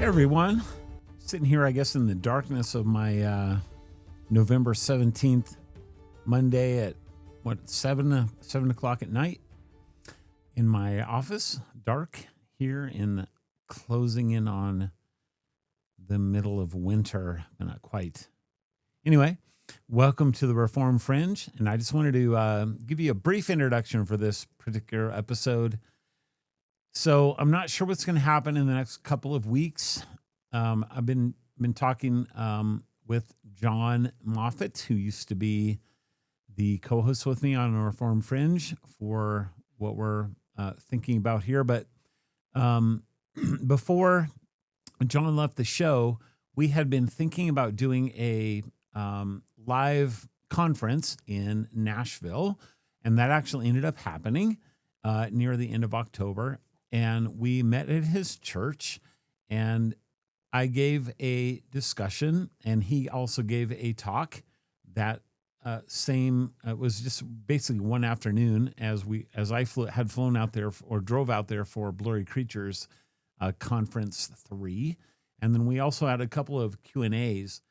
everyone. Sitting here, I guess, in the darkness of my November 17th, Monday at, 7 o'clock at night in my office. Dark here closing in on the middle of winter, but not quite. Anyway, welcome to the Reform Fringe. And I just wanted to give you a brief introduction for this particular episode. So I'm not sure what's going to happen in the next couple of weeks. I've been talking with John Moffat, who used to be the co-host with me on the Reform Fringe for what we're thinking about here. But before John left the show, we had been thinking about doing a live conference in Nashville, and that actually ended up happening near the end of October. And we met at his church, and I gave a discussion, and he also gave a talk. That it was just basically one afternoon as I had flown out there or drove out there for Blurry Creatures Conference 3, and then we also had a couple of Q&As.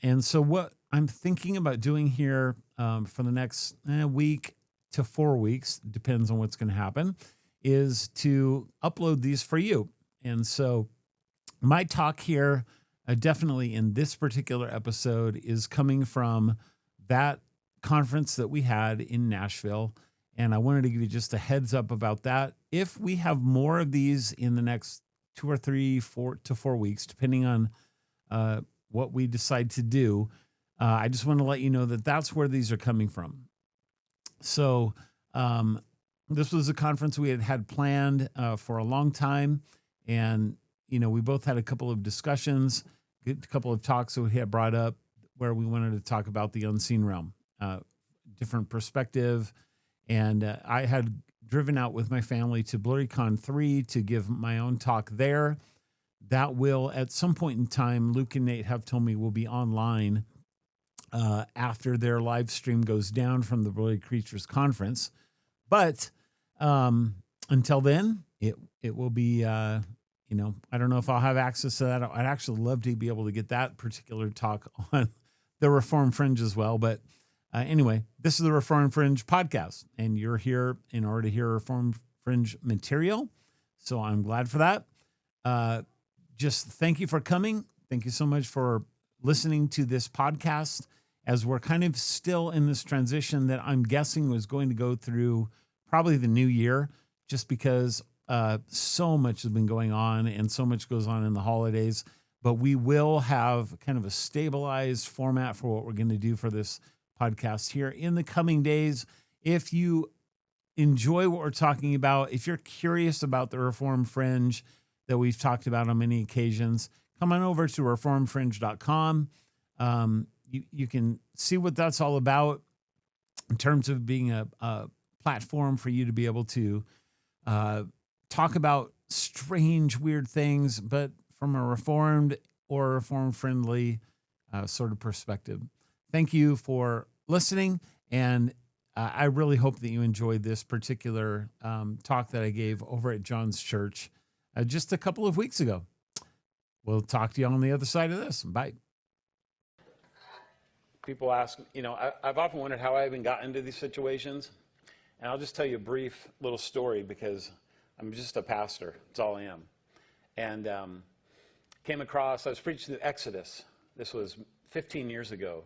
And so what I'm thinking about doing here for the next week to 4 weeks, depends on what's going to happen, is to upload these for you. And so my talk here, definitely in this particular episode, is coming from that conference that we had in Nashville. And I wanted to give you just a heads up about that. If we have more of these in the next 2 or 3, 4 to 4 weeks, depending on what we decide to do, I just want to let you know that that's where these are coming from. So this was a conference we had planned for a long time. And, we both had a couple of discussions, a couple of talks that we had brought up where we wanted to talk about the unseen realm, different perspective. And I had driven out with my family to BlurryCon 3 to give my own talk there. That will, at some point in time, Luke and Nate have told me will be online after their live stream goes down from the Blurry Creatures Conference. But until then, it will be, I don't know if I'll have access to that. I'd actually love to be able to get that particular talk on the Reform Fringe as well. But anyway, this is the Reform Fringe podcast, and you're here in order to hear Reform Fringe material. So I'm glad for that. Just thank you for coming. Thank you so much for listening to this podcast as we're kind of still in this transition that I'm guessing was going to go through probably the new year, just because so much has been going on and so much goes on in the holidays. But we will have kind of a stabilized format for what we're going to do for this podcast here in the coming days. If you enjoy what we're talking about, if you're curious about the Reform Fringe that we've talked about on many occasions, come on over to reformfringe.com. You can see what that's all about in terms of being a platform for you to be able to talk about strange, weird things, but from a reformed or reform-friendly sort of perspective. Thank you for listening, and I really hope that you enjoyed this particular talk that I gave over at John's church just a couple of weeks ago. We'll talk to you on the other side of this. Bye. People ask, I've often wondered how I even got into these situations. And I'll just tell you a brief little story because I'm just a pastor. That's all I am. And I was preaching the Exodus. This was 15 years ago.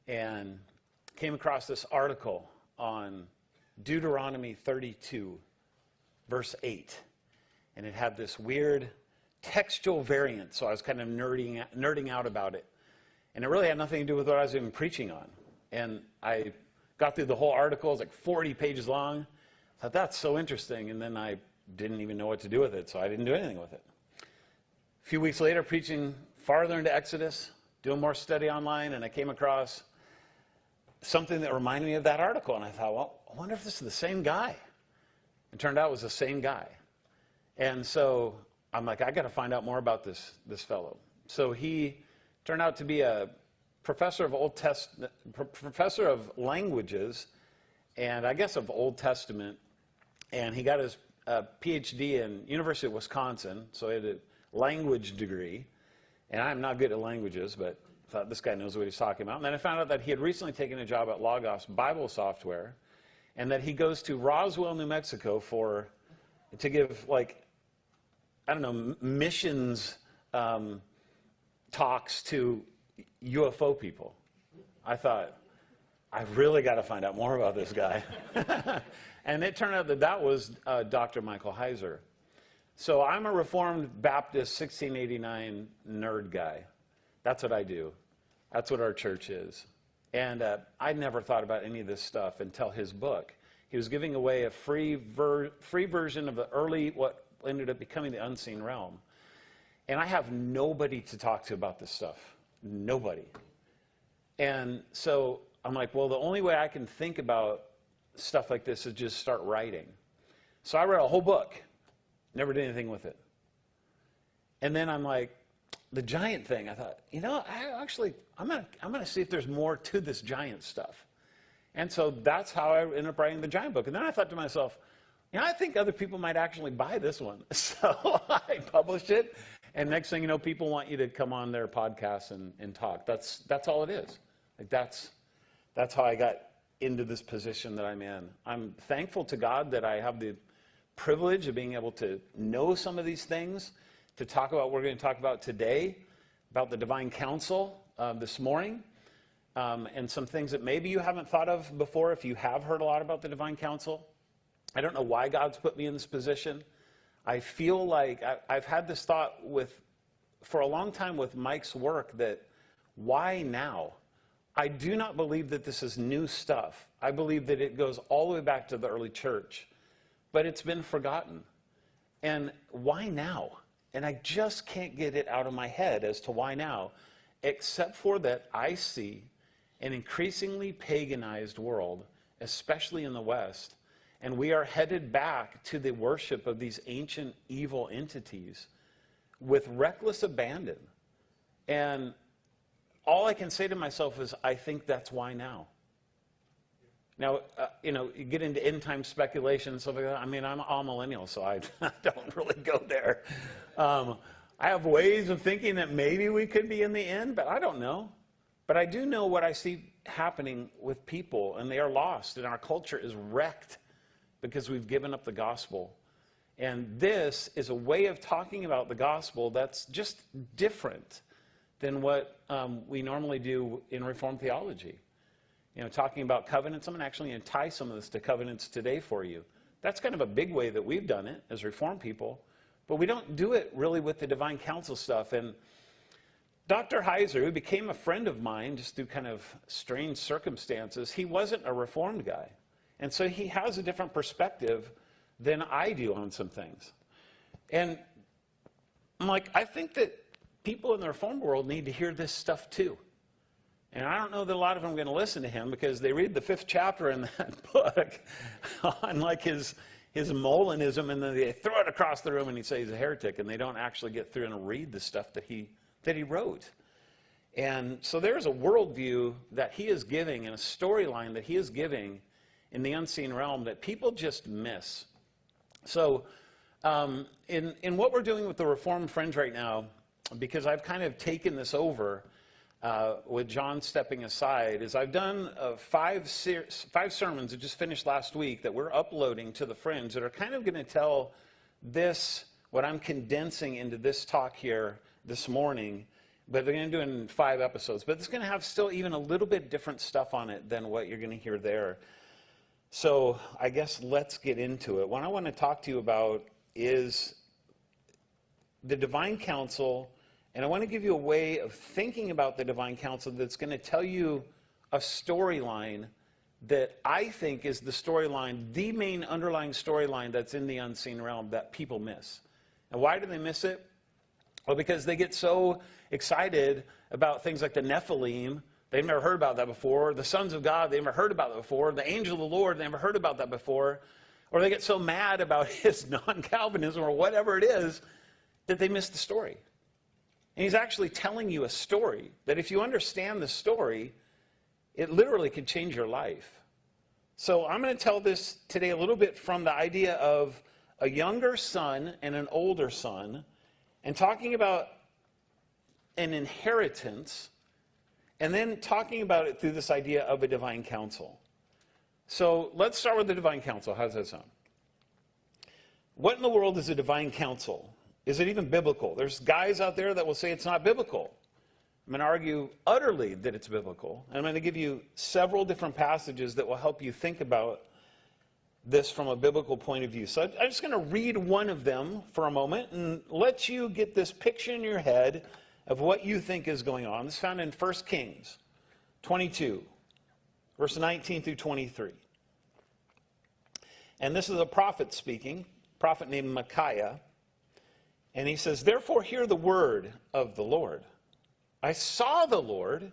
And came across this article on Deuteronomy 32, verse 8. And it had this weird textual variant. So I was kind of nerding out about it. And it really had nothing to do with what I was even preaching on. And I got through the whole article. It was like 40 pages long. I thought, that's so interesting. And then I didn't even know what to do with it, so I didn't do anything with it. A few weeks later, preaching farther into Exodus, doing more study online, and I came across something that reminded me of that article. And I thought, well, I wonder if this is the same guy. It turned out it was the same guy. And so I'm like, I got to find out more about this fellow. So he turned out to be a professor of languages, and I guess of Old Testament. And he got his PhD in University of Wisconsin, so he had a language degree. And I'm not good at languages, but I thought this guy knows what he's talking about. And then I found out that he had recently taken a job at Logos Bible Software, and that he goes to Roswell, New Mexico to give, like, I don't know, missions talks to UFO people. I thought, I really got to find out more about this guy. And it turned out that was Dr. Michael Heiser. So I'm a Reformed Baptist 1689 nerd guy. That's what I do. That's what our church is. And I never thought about any of this stuff until his book. He was giving away a free version of the early, what ended up becoming the Unseen Realm. And I have nobody to talk to about this stuff. Nobody. And so I'm like, well, the only way I can think about stuff like this is just start writing. So I read a whole book. Never did anything with it. And then I'm like, the giant thing, I thought, I'm gonna see if there's more to this giant stuff. And so that's how I ended up writing the giant book. And then I thought to myself, I think other people might actually buy this one. So I published it. And next thing you know, people want you to come on their podcast and talk. That's all it is. Like that's how I got into this position that I'm in. I'm thankful to God that I have the privilege of being able to know some of these things, to talk about what we're going to talk about today, about the divine counsel this morning, and some things that maybe you haven't thought of before if you have heard a lot about the divine counsel. I don't know why God's put me in this position. I feel like I've had this thought for a long time with Mike's work that why now? I do not believe that this is new stuff. I believe that it goes all the way back to the early church, but it's been forgotten. And why now? And I just can't get it out of my head as to why now, except for that I see an increasingly paganized world, especially in the West, and we are headed back to the worship of these ancient evil entities with reckless abandon. And all I can say to myself is, I think that's why now. Now, you get into end-time speculation and stuff like that. I mean, I'm all millennial, so I don't really go there. I have ways of thinking that maybe we could be in the end, but I don't know. But I do know what I see happening with people, and they are lost, and our culture is wrecked because we've given up the gospel. And this is a way of talking about the gospel that's just different than what we normally do in Reformed theology. Talking about covenants. I'm actually going to tie some of this to covenants today for you. That's kind of a big way that we've done it as Reformed people, but we don't do it really with the divine counsel stuff. And Dr. Heiser, who became a friend of mine just through kind of strange circumstances, he wasn't a Reformed guy. And so he has a different perspective than I do on some things. And I'm like, I think that people in the Reformed world need to hear this stuff too. And I don't know that a lot of them are going to listen to him because they read the 5th chapter in that book on like his Molinism, and then they throw it across the room and he says he's a heretic, and they don't actually get through and read the stuff that he wrote. And so there's a worldview that he is giving and a storyline that he is giving in the unseen realm that people just miss. So in what we're doing with the Reformed Fringe right now, because I've kind of taken this over with John stepping aside, is I've done 5 sermons that just finished last week that we're uploading to the Fringe that are kind of going to tell this, what I'm condensing into this talk here this morning, but they're going to do it in 5 episodes. But it's going to have still even a little bit different stuff on it than what you're going to hear there. So I guess let's get into it. What I want to talk to you about is the divine counsel, and I want to give you a way of thinking about the divine counsel that's going to tell you a storyline that I think is the storyline, the main underlying storyline that's in the unseen realm that people miss. And why do they miss it? Well, because they get so excited about things like the Nephilim. They've never heard about that before. The sons of God, they've never heard about that before. The angel of the Lord, they never heard about that before. Or they get so mad about his non-Calvinism or whatever it is that they miss the story. And he's actually telling you a story that if you understand the story, it literally could change your life. So I'm going to tell this today a little bit from the idea of a younger son and an older son, and talking about an inheritance, and then talking about it through this idea of a divine counsel. So let's start with the divine counsel. How does that sound? What in the world is a divine counsel? Is it even biblical? There's guys out there that will say it's not biblical. I'm going to argue utterly that it's biblical. And I'm going to give you several different passages that will help you think about this from a biblical point of view. So I'm just going to read one of them for a moment and let you get this picture in your head of what you think is going on. This is found in 1 Kings 22, verse 19 through 23. And this is a prophet speaking, a prophet named Micaiah. And he says, "Therefore hear the word of the Lord. I saw the Lord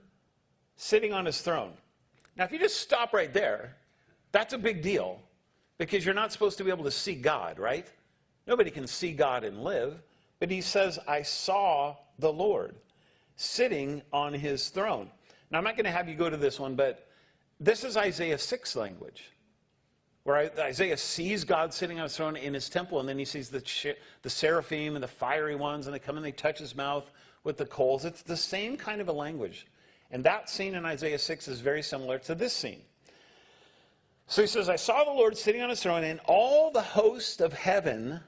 sitting on his throne." Now, if you just stop right there, that's a big deal, because you're not supposed to be able to see God, right? Nobody can see God and live. But he says, "I saw the Lord sitting on his throne." Now, I'm not going to have you go to this one, but this is Isaiah 6 language, where Isaiah sees God sitting on his throne in his temple, and then he sees the seraphim and the fiery ones, and they come and they touch his mouth with the coals. It's the same kind of a language. And that scene in Isaiah 6 is very similar to this scene. So he says, "I saw the Lord sitting on his throne, and all the host of heaven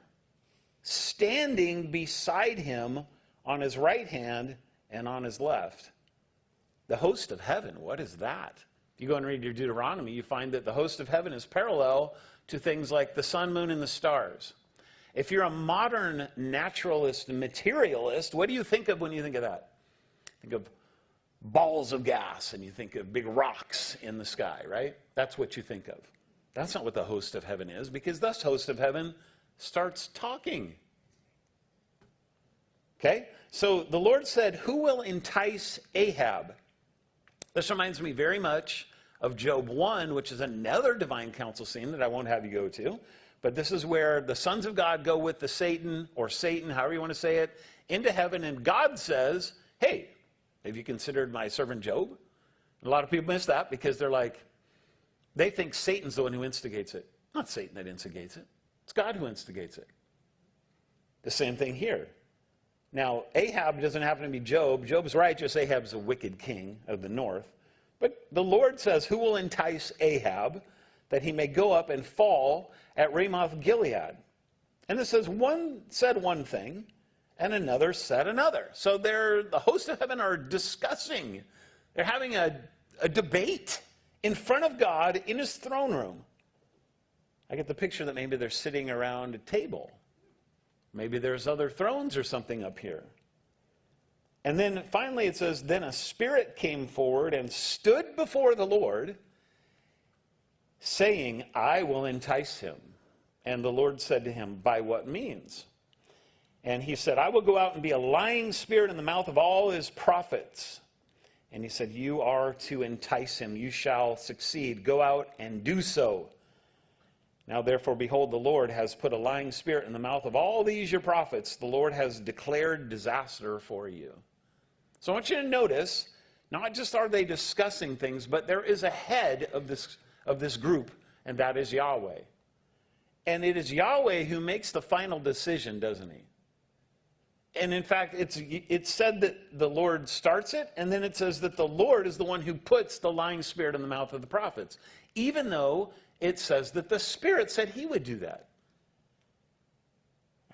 standing beside him on his right hand and on his left." The host of heaven, what is that? If you go and read your Deuteronomy, you find that the host of heaven is parallel to things like the sun, moon, and the stars. If you're a modern naturalist and materialist, what do you think of when you think of that? Think of balls of gas, and you think of big rocks in the sky, right? That's what you think of. That's not what the host of heaven is, because this host of heaven starts talking. Okay? So the Lord said, "Who will entice Ahab?" This reminds me very much of Job 1, which is another divine counsel scene that I won't have you go to. But this is where the sons of God go with the Satan, or Satan, however you want to say it, into heaven. And God says, "Hey, have you considered my servant Job?" And a lot of people miss that because they think Satan's the one who instigates it. Not Satan that instigates it. It's God who instigates it. The same thing here. Now, Ahab doesn't happen to be Job. Job's righteous. Ahab's a wicked king of the north. But the Lord says, "Who will entice Ahab, that he may go up and fall at Ramoth Gilead?" And it says one said one thing, and another said another. So the host of heaven are discussing. They're having a debate in front of God in his throne room. I get the picture that maybe they're sitting around a table. Maybe there's other thrones or something up here. And then finally it says, "Then a spirit came forward and stood before the Lord, saying, I will entice him." And the Lord said to him, "By what means?" And he said, "I will go out and be a lying spirit in the mouth of all his prophets." And he said, "You are to entice him. You shall succeed. Go out and do so. Now, therefore, behold, the Lord has put a lying spirit in the mouth of all these your prophets. The Lord has declared disaster for you." So I want you to notice, not just are they discussing things, but there is a head of this group, and that is Yahweh. And it is Yahweh who makes the final decision, doesn't he? And in fact, it's said that the Lord starts it, and then it says that the Lord is the one who puts the lying spirit in the mouth of the prophets, even though it says that the Spirit said he would do that.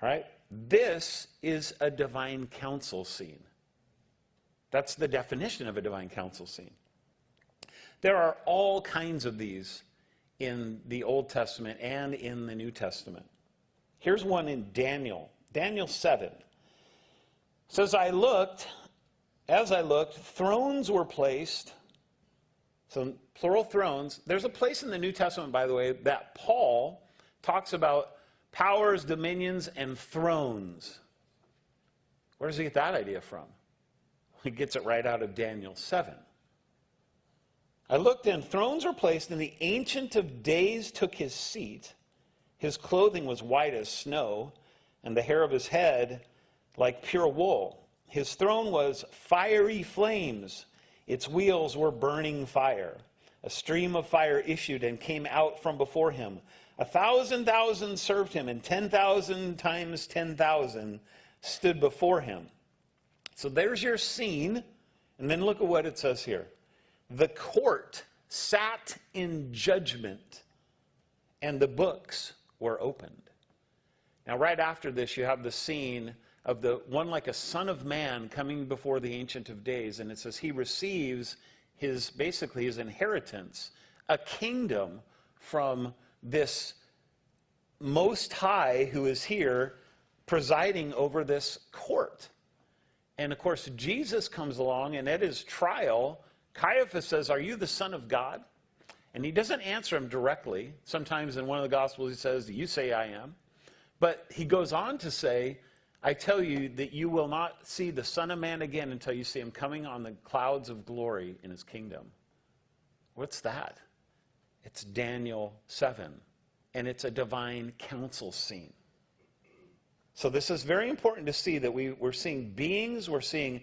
All right? This is a divine counsel scene. That's the definition of a divine counsel scene. There are all kinds of these in the Old Testament and in the New Testament. Here's one in Daniel 7. It says, as I looked, thrones were placed. So plural thrones. There's a place in the New Testament, by the way, that Paul talks about powers, dominions, and thrones. Where does he get that idea from? He gets it right out of Daniel 7. I looked, and thrones were placed, and the Ancient of Days took his seat. His clothing was white as snow, and the hair of his head like pure wool. His throne was fiery flames. Its wheels were burning fire. A stream of fire issued and came out from before him. 1,000,000 served him, and 10,000 times 10,000 stood before him. So there's your scene. And then look at what it says here. The court sat in judgment, and the books were opened. Now, right after this, you have the scene of the one like a son of man coming before the Ancient of Days. And it says he receives basically his inheritance, a kingdom from this Most High who is here presiding over this court. And of course, Jesus comes along, and at his trial, Caiaphas says, "Are you the Son of God?" And he doesn't answer him directly. Sometimes in one of the Gospels he says, "You say I am." But he goes on to say, "I tell you that you will not see the Son of Man again until you see him coming on the clouds of glory in his kingdom." What's that? It's Daniel 7. And it's a divine council scene. So this is very important to see that we're seeing beings, we're seeing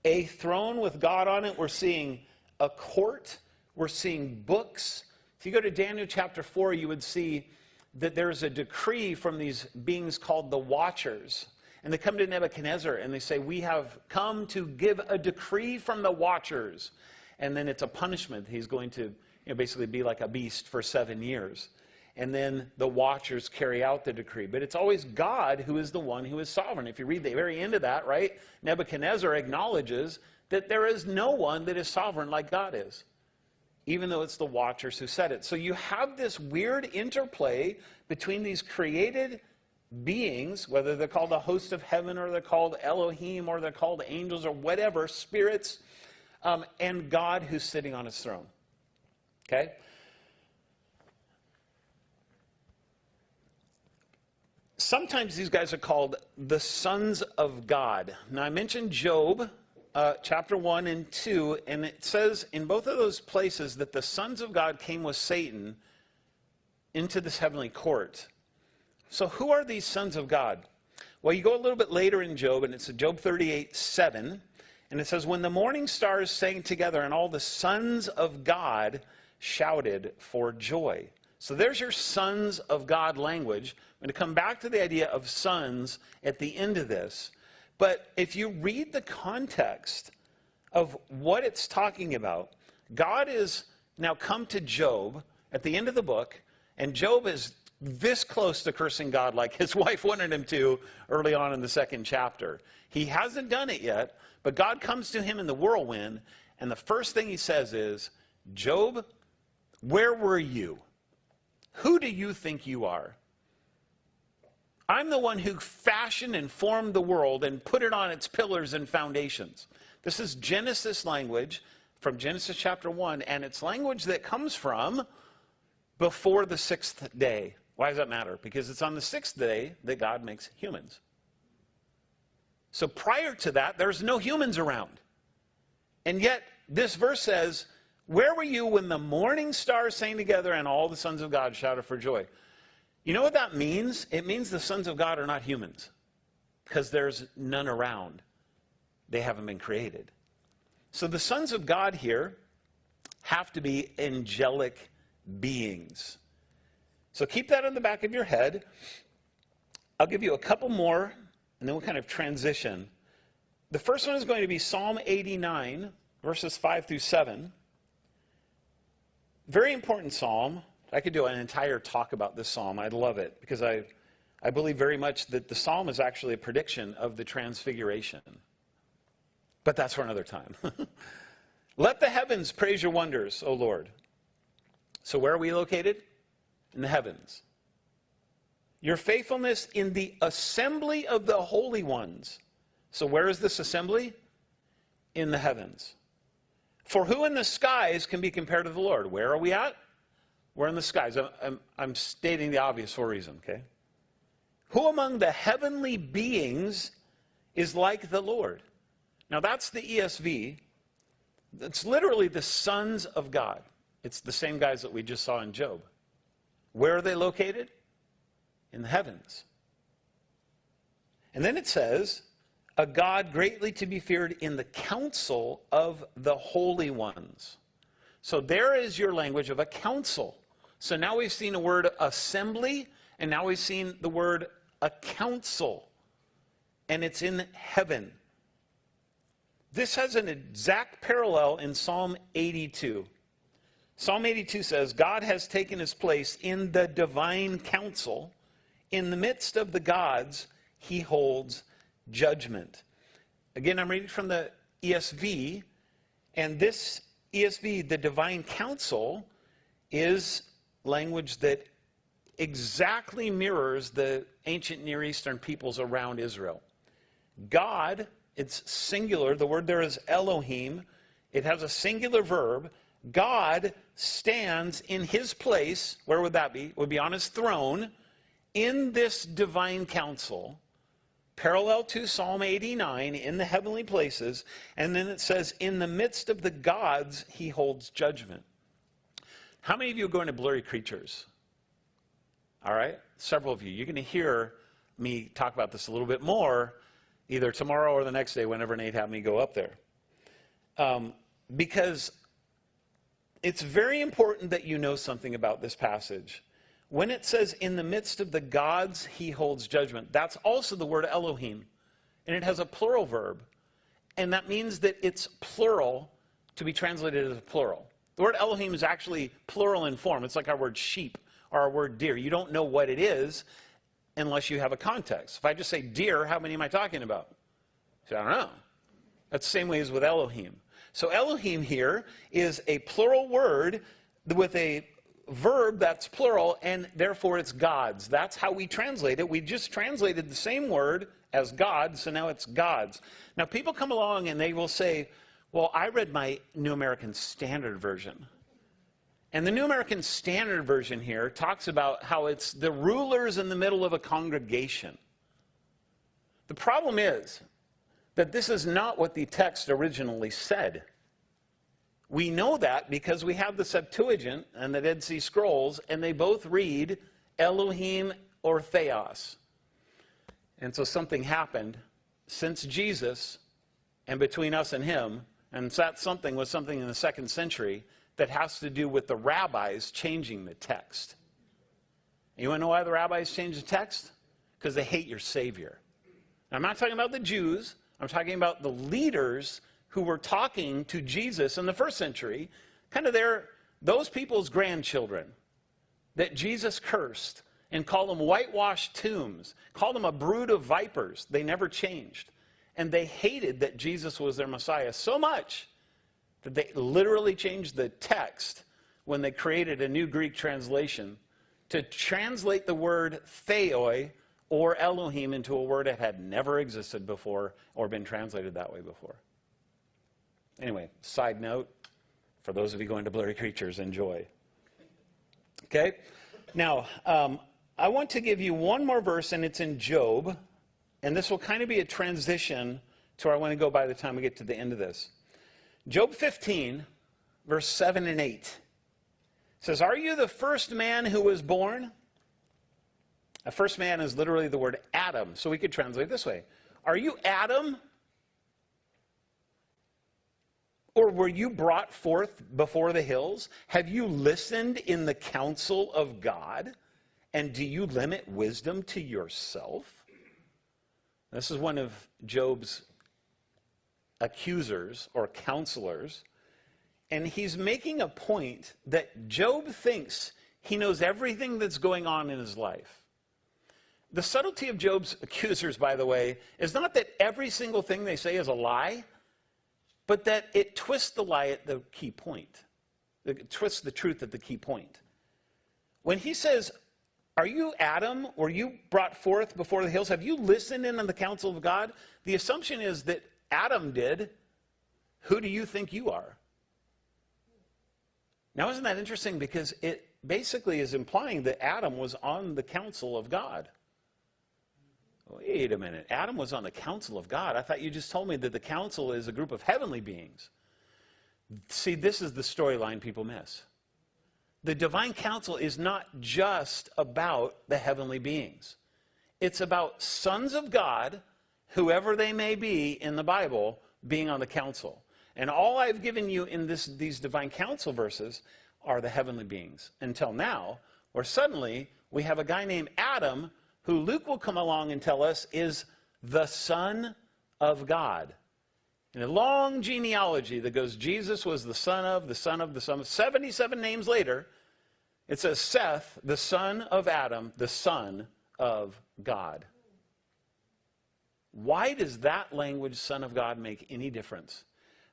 a throne with God on it, we're seeing a court, we're seeing books. If you go to Daniel chapter 4, you would see that there's a decree from these beings called the Watchers. And they come to Nebuchadnezzar and they say, "We have come to give a decree from the Watchers." And then it's a punishment. He's going to basically be like a beast for 7 years. And then the Watchers carry out the decree. But it's always God who is the one who is sovereign. If you read the very end of that, right, Nebuchadnezzar acknowledges that there is no one that is sovereign like God is, even though it's the Watchers who said it. So you have this weird interplay between these created beings, whether they're called the host of heaven or they're called Elohim or they're called angels or whatever, spirits, and God who's sitting on his throne. Okay? Sometimes these guys are called the sons of God. Now, I mentioned Job, chapter 1 and 2, and it says in both of those places that the sons of God came with Satan into this heavenly court. So who are these sons of God? Well, you go a little bit later in Job, and it's Job 38:7, and it says, "When the morning stars sang together and all the sons of God shouted for joy." So there's your sons of God language. I'm going to come back to the idea of sons at the end of this. But if you read the context of what it's talking about, God is now come to Job at the end of the book, and Job is this close to cursing God like his wife wanted him to early on in the second chapter. He hasn't done it yet, but God comes to him in the whirlwind, and the first thing he says is, "Job, where were you? Who do you think you are? I'm the one who fashioned and formed the world and put it on its pillars and foundations." This is Genesis language from Genesis chapter 1, and it's language that comes from before the sixth day. Why does that matter? Because it's on the sixth day that God makes humans. So prior to that, there's no humans around. And yet, this verse says, "Where were you when the morning stars sang together and all the sons of God shouted for joy?" You know what that means? It means the sons of God are not humans, because there's none around. They haven't been created. So the sons of God here have to be angelic beings. So keep that in the back of your head. I'll give you a couple more, and then we'll kind of transition. The first one is going to be Psalm 89, verses 5 through 7. Very important psalm. I could do an entire talk about this psalm. I'd love it, because I believe very much that the psalm is actually a prediction of the transfiguration. But that's for another time. "Let the heavens praise your wonders, O Lord." So where are we located? In the heavens. "Your faithfulness in the assembly of the holy ones." So where is this assembly? In the heavens. "For who in the skies can be compared to the Lord?" Where are we at? We're in the skies. I'm stating the obvious for a reason, okay? "Who among the heavenly beings is like the Lord?" Now that's the ESV. It's literally the sons of God. It's the same guys that we just saw in Job. Where are they located? In the heavens. And then it says, "A God greatly to be feared in the council of the holy ones." So there is your language of a council. So now we've seen the word assembly, and now we've seen the word a council. and it's in heaven. This has an exact parallel in Psalm 82. Psalm 82 says, God has taken his place in the divine council. In the midst of the gods, he holds judgment. Again, I'm reading from the ESV, and this ESV, the divine council, is language that exactly mirrors the ancient Near Eastern peoples around Israel. God, it's singular. The word there is Elohim. It has a singular verb. God stands in his place. Where would that be? It would be on his throne in this divine council, parallel to Psalm 89, in the heavenly places. And then it says, in the midst of the gods, he holds judgment. How many of you are going to Blurry Creatures? All right, several of you. You're going to hear me talk about this a little bit more, either tomorrow or the next day, whenever Nate had me go up there. Because it's very important that you know something about this passage. When it says, in the midst of the gods, he holds judgment, that's also the word Elohim. And it has a plural verb. And that means that it's plural to be translated as a plural. The word Elohim is actually plural in form. It's like our word sheep or our word deer. You don't know what it is unless you have a context. If I just say deer, how many am I talking about? So I don't know. That's the same way as with Elohim. So Elohim here is a plural word with a verb that's plural, and therefore it's gods. That's how we translate it. We just translated the same word as God, so now it's gods. Now people come along and they will say, well, I read my New American Standard Version. And the New American Standard Version here talks about how it's the rulers in the middle of a congregation. The problem is that this is not what the text originally said. We know that because we have the Septuagint and the Dead Sea Scrolls, and they both read Elohim or Theos. And so something happened since Jesus and between us and him, and that something was something in the 2nd century that has to do with the rabbis changing the text. You want to know why the rabbis changed the text? Because they hate your Savior. Now, I'm not talking about the Jews. I'm talking about the leaders who were talking to Jesus in the 1st century, kind of those people's grandchildren that Jesus cursed and called them whitewashed tombs, called them a brood of vipers. They never changed. And they hated that Jesus was their Messiah so much that they literally changed the text when they created a new Greek translation to translate the word theoi or Elohim into a word that had never existed before or been translated that way before. Anyway, side note, for those of you going to Blurry Creatures, enjoy. Okay? Now, I want to give you one more verse, and it's in Job. And this will kind of be a transition to where I want to go by the time we get to the end of this. Job 15, verse 7 and 8 says, are you the first man who was born? A first man is literally the word Adam. So we could translate it this way. Are you Adam? Or were you brought forth before the hills? Have you listened in the counsel of God? And do you limit wisdom to yourself? This is one of Job's accusers or counselors. And he's making a point that Job thinks he knows everything that's going on in his life. The subtlety of Job's accusers, by the way, is not that every single thing they say is a lie, but that it twists the lie at the key point. It twists the truth at the key point. When he says, are you Adam? Were you brought forth before the hills? Have you listened in on the counsel of God? The assumption is that Adam did. Who do you think you are? Now, isn't that interesting? Because it basically is implying that Adam was on the counsel of God. Wait a minute. Adam was on the counsel of God. I thought you just told me that the council is a group of heavenly beings. See, this is the storyline people miss. The divine council is not just about the heavenly beings. It's about sons of God, whoever they may be in the Bible, being on the council. And all I've given you in these divine council verses are the heavenly beings. Until now, where suddenly we have a guy named Adam, who Luke will come along and tell us is the Son of God. In a long genealogy that goes, Jesus was the son of, the son of, the son of. 77 names later, it says Seth, the son of Adam, the son of God. Why does that language, son of God, make any difference?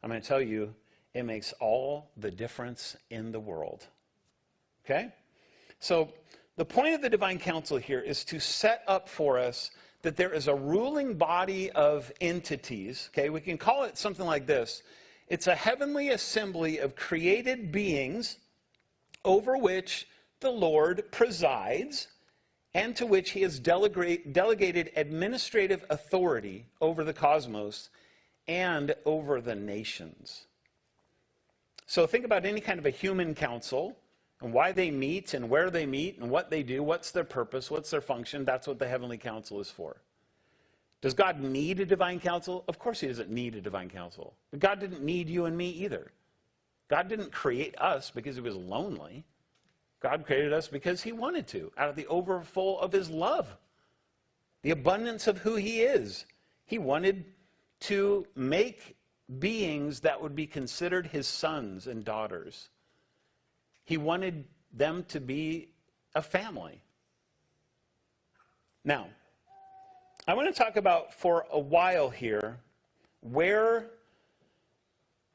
I'm going to tell you, it makes all the difference in the world. Okay? So the point of the divine council here is to set up for us that there is a ruling body of entities. Okay, we can call it something like this. It's a heavenly assembly of created beings over which the Lord presides and to which he has delegated administrative authority over the cosmos and over the nations. So think about any kind of a human council and why they meet and where they meet and what they do, what's their purpose, what's their function. That's what the heavenly council is for. Does God need a divine council? Of course he doesn't need a divine council. But God didn't need you and me either. God didn't create us because he was lonely. God created us because he wanted to, out of the overflow of his love, the abundance of who he is. He wanted to make beings that would be considered his sons and daughters. He wanted them to be a family. Now, I want to talk about for a while here where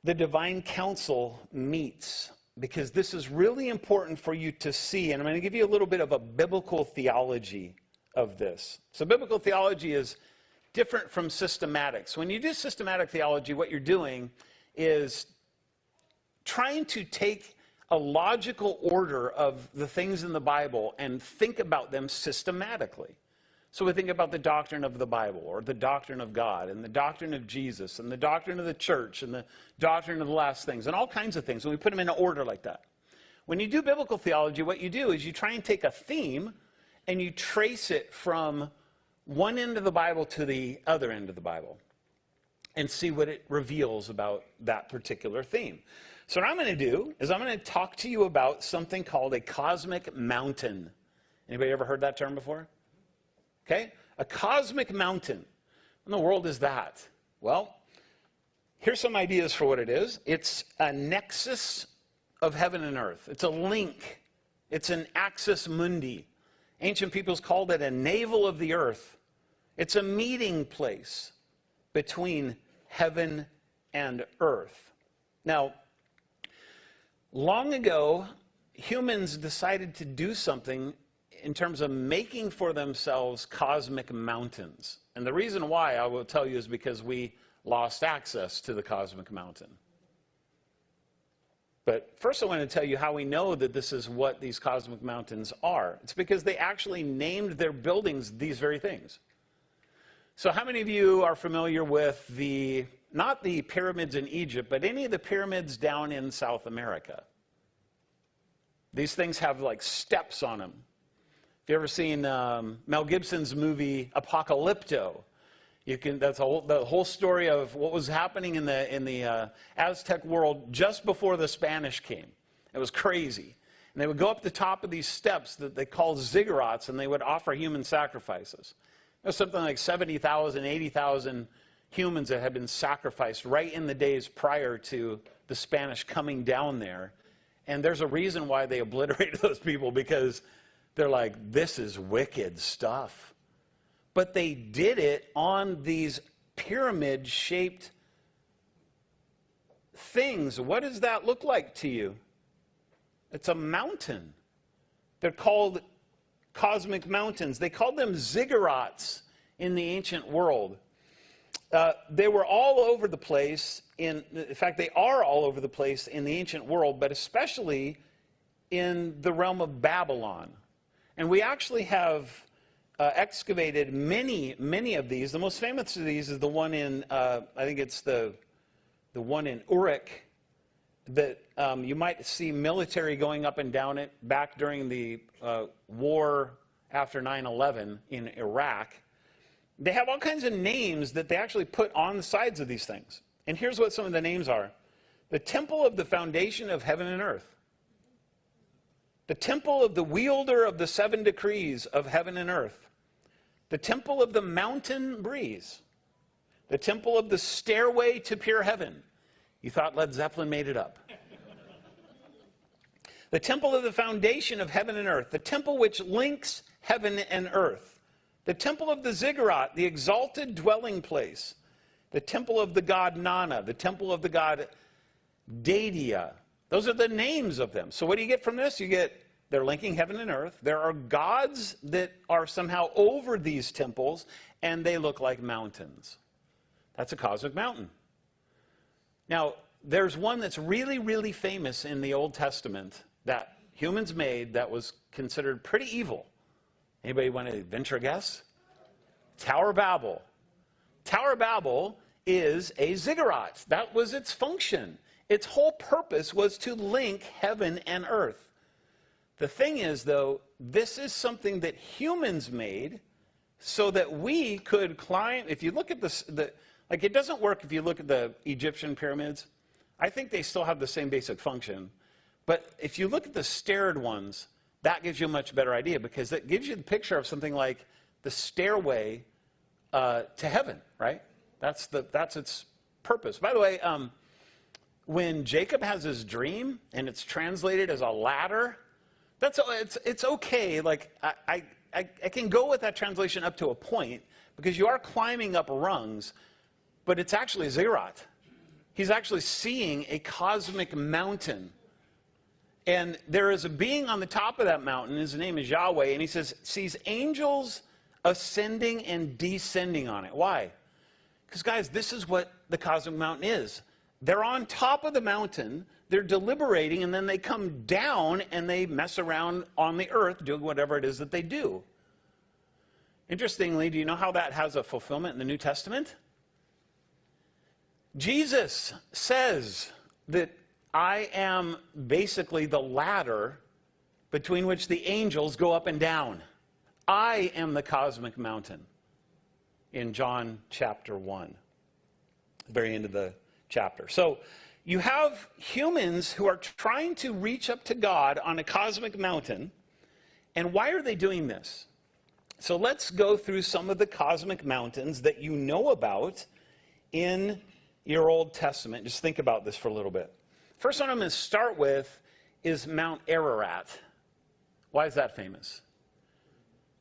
the divine council meets, because this is really important for you to see, and I'm going to give you a little bit of a biblical theology of this. So biblical theology is different from systematics. When you do systematic theology, what you're doing is trying to take a logical order of the things in the Bible and think about them systematically. So we think about the doctrine of the Bible, or the doctrine of God, and the doctrine of Jesus, and the doctrine of the church, and the doctrine of the last things, and all kinds of things, and we put them in order like that. When you do biblical theology, what you do is you try and take a theme, and you trace it from one end of the Bible to the other end of the Bible, and see what it reveals about that particular theme. So what I'm going to do is I'm going to talk to you about something called a cosmic mountain. Anybody ever heard that term before? Okay, a cosmic mountain. What in the world is that? Well, here's some ideas for what it is. It's a nexus of heaven and earth. It's a link. It's an axis mundi. Ancient peoples called it a navel of the earth. It's a meeting place between heaven and earth. Now, long ago, humans decided to do something in terms of making for themselves cosmic mountains. And the reason why, I will tell you, is because we lost access to the cosmic mountain. But first I want to tell you how we know that this is what these cosmic mountains are. It's because they actually named their buildings these very things. So how many of you are familiar with not the pyramids in Egypt, but any of the pyramids down in South America? These things have like steps on them. If you ever seen Mel Gibson's movie Apocalypto, that's the whole story of what was happening in the Aztec world just before the Spanish came. It was crazy. And they would go up the top of these steps that they called ziggurats, and they would offer human sacrifices. There's something like 70,000, 80,000 humans that had been sacrificed right in the days prior to the Spanish coming down there. And there's a reason why they obliterated those people, because they're like, this is wicked stuff. But they did it on these pyramid-shaped things. What does that look like to you? It's a mountain. They're called cosmic mountains. They called them ziggurats in the ancient world. They were all over the place. In fact, they are all over the place in the ancient world, but especially in the realm of Babylon. And we actually have excavated many of these. The most famous of these is the one in, I think it's the one in Uruk, that you might see military going up and down it back during the war after 9/11 in Iraq. They have all kinds of names that they actually put on the sides of these things. And here's what some of the names are. The Temple of the Foundation of Heaven and Earth. The Temple of the Wielder of the Seven Decrees of Heaven and Earth. the temple of the mountain breeze, the temple of the stairway to pure heaven. You thought Led Zeppelin made it up. The temple of the foundation of heaven and earth, the temple which links heaven and earth, the temple of the ziggurat, the exalted dwelling place, the temple of the god Nana, the temple of the god Dadia. Those are the names of them. So what do you get from this? You get, they're linking heaven and earth. There are gods that are somehow over these temples, and they look like mountains. That's a cosmic mountain. Now, there's one that's really, really famous in the Old Testament that humans made that was considered pretty evil. Anybody want to venture a guess? Tower of Babel. Tower of Babel is a ziggurat. That was its function. Its whole purpose was to link heaven and earth. The thing is, though, this is something that humans made so that we could climb. If you look at this, like it doesn't work if you look at the Egyptian pyramids. I think they still have the same basic function. But if you look at the staired ones, that gives you a much better idea because that gives you the picture of something like the stairway to heaven, right? That's its purpose. By the way, when Jacob has his dream and it's translated as a ladder, it's okay. Like I can go with that translation up to a point because you are climbing up rungs, but it's actually a ziggurat. He's actually seeing a cosmic mountain. And there is a being on the top of that mountain. His name is Yahweh. And he sees angels ascending and descending on it. Why? Because, guys, this is what the cosmic mountain is. They're on top of the mountain. They're deliberating. And then they come down and they mess around on the earth doing whatever it is that they do. Interestingly, do you know how that has a fulfillment in the New Testament? Jesus says that I am basically the ladder between which the angels go up and down. I am the cosmic mountain in John chapter 1, the very end of the chapter. So you have humans who are trying to reach up to God on a cosmic mountain. And why are they doing this? So let's go through some of the cosmic mountains that you know about in your Old Testament. Just think about this for a little bit. First one I'm going to start with is Mount Ararat. Why is that famous?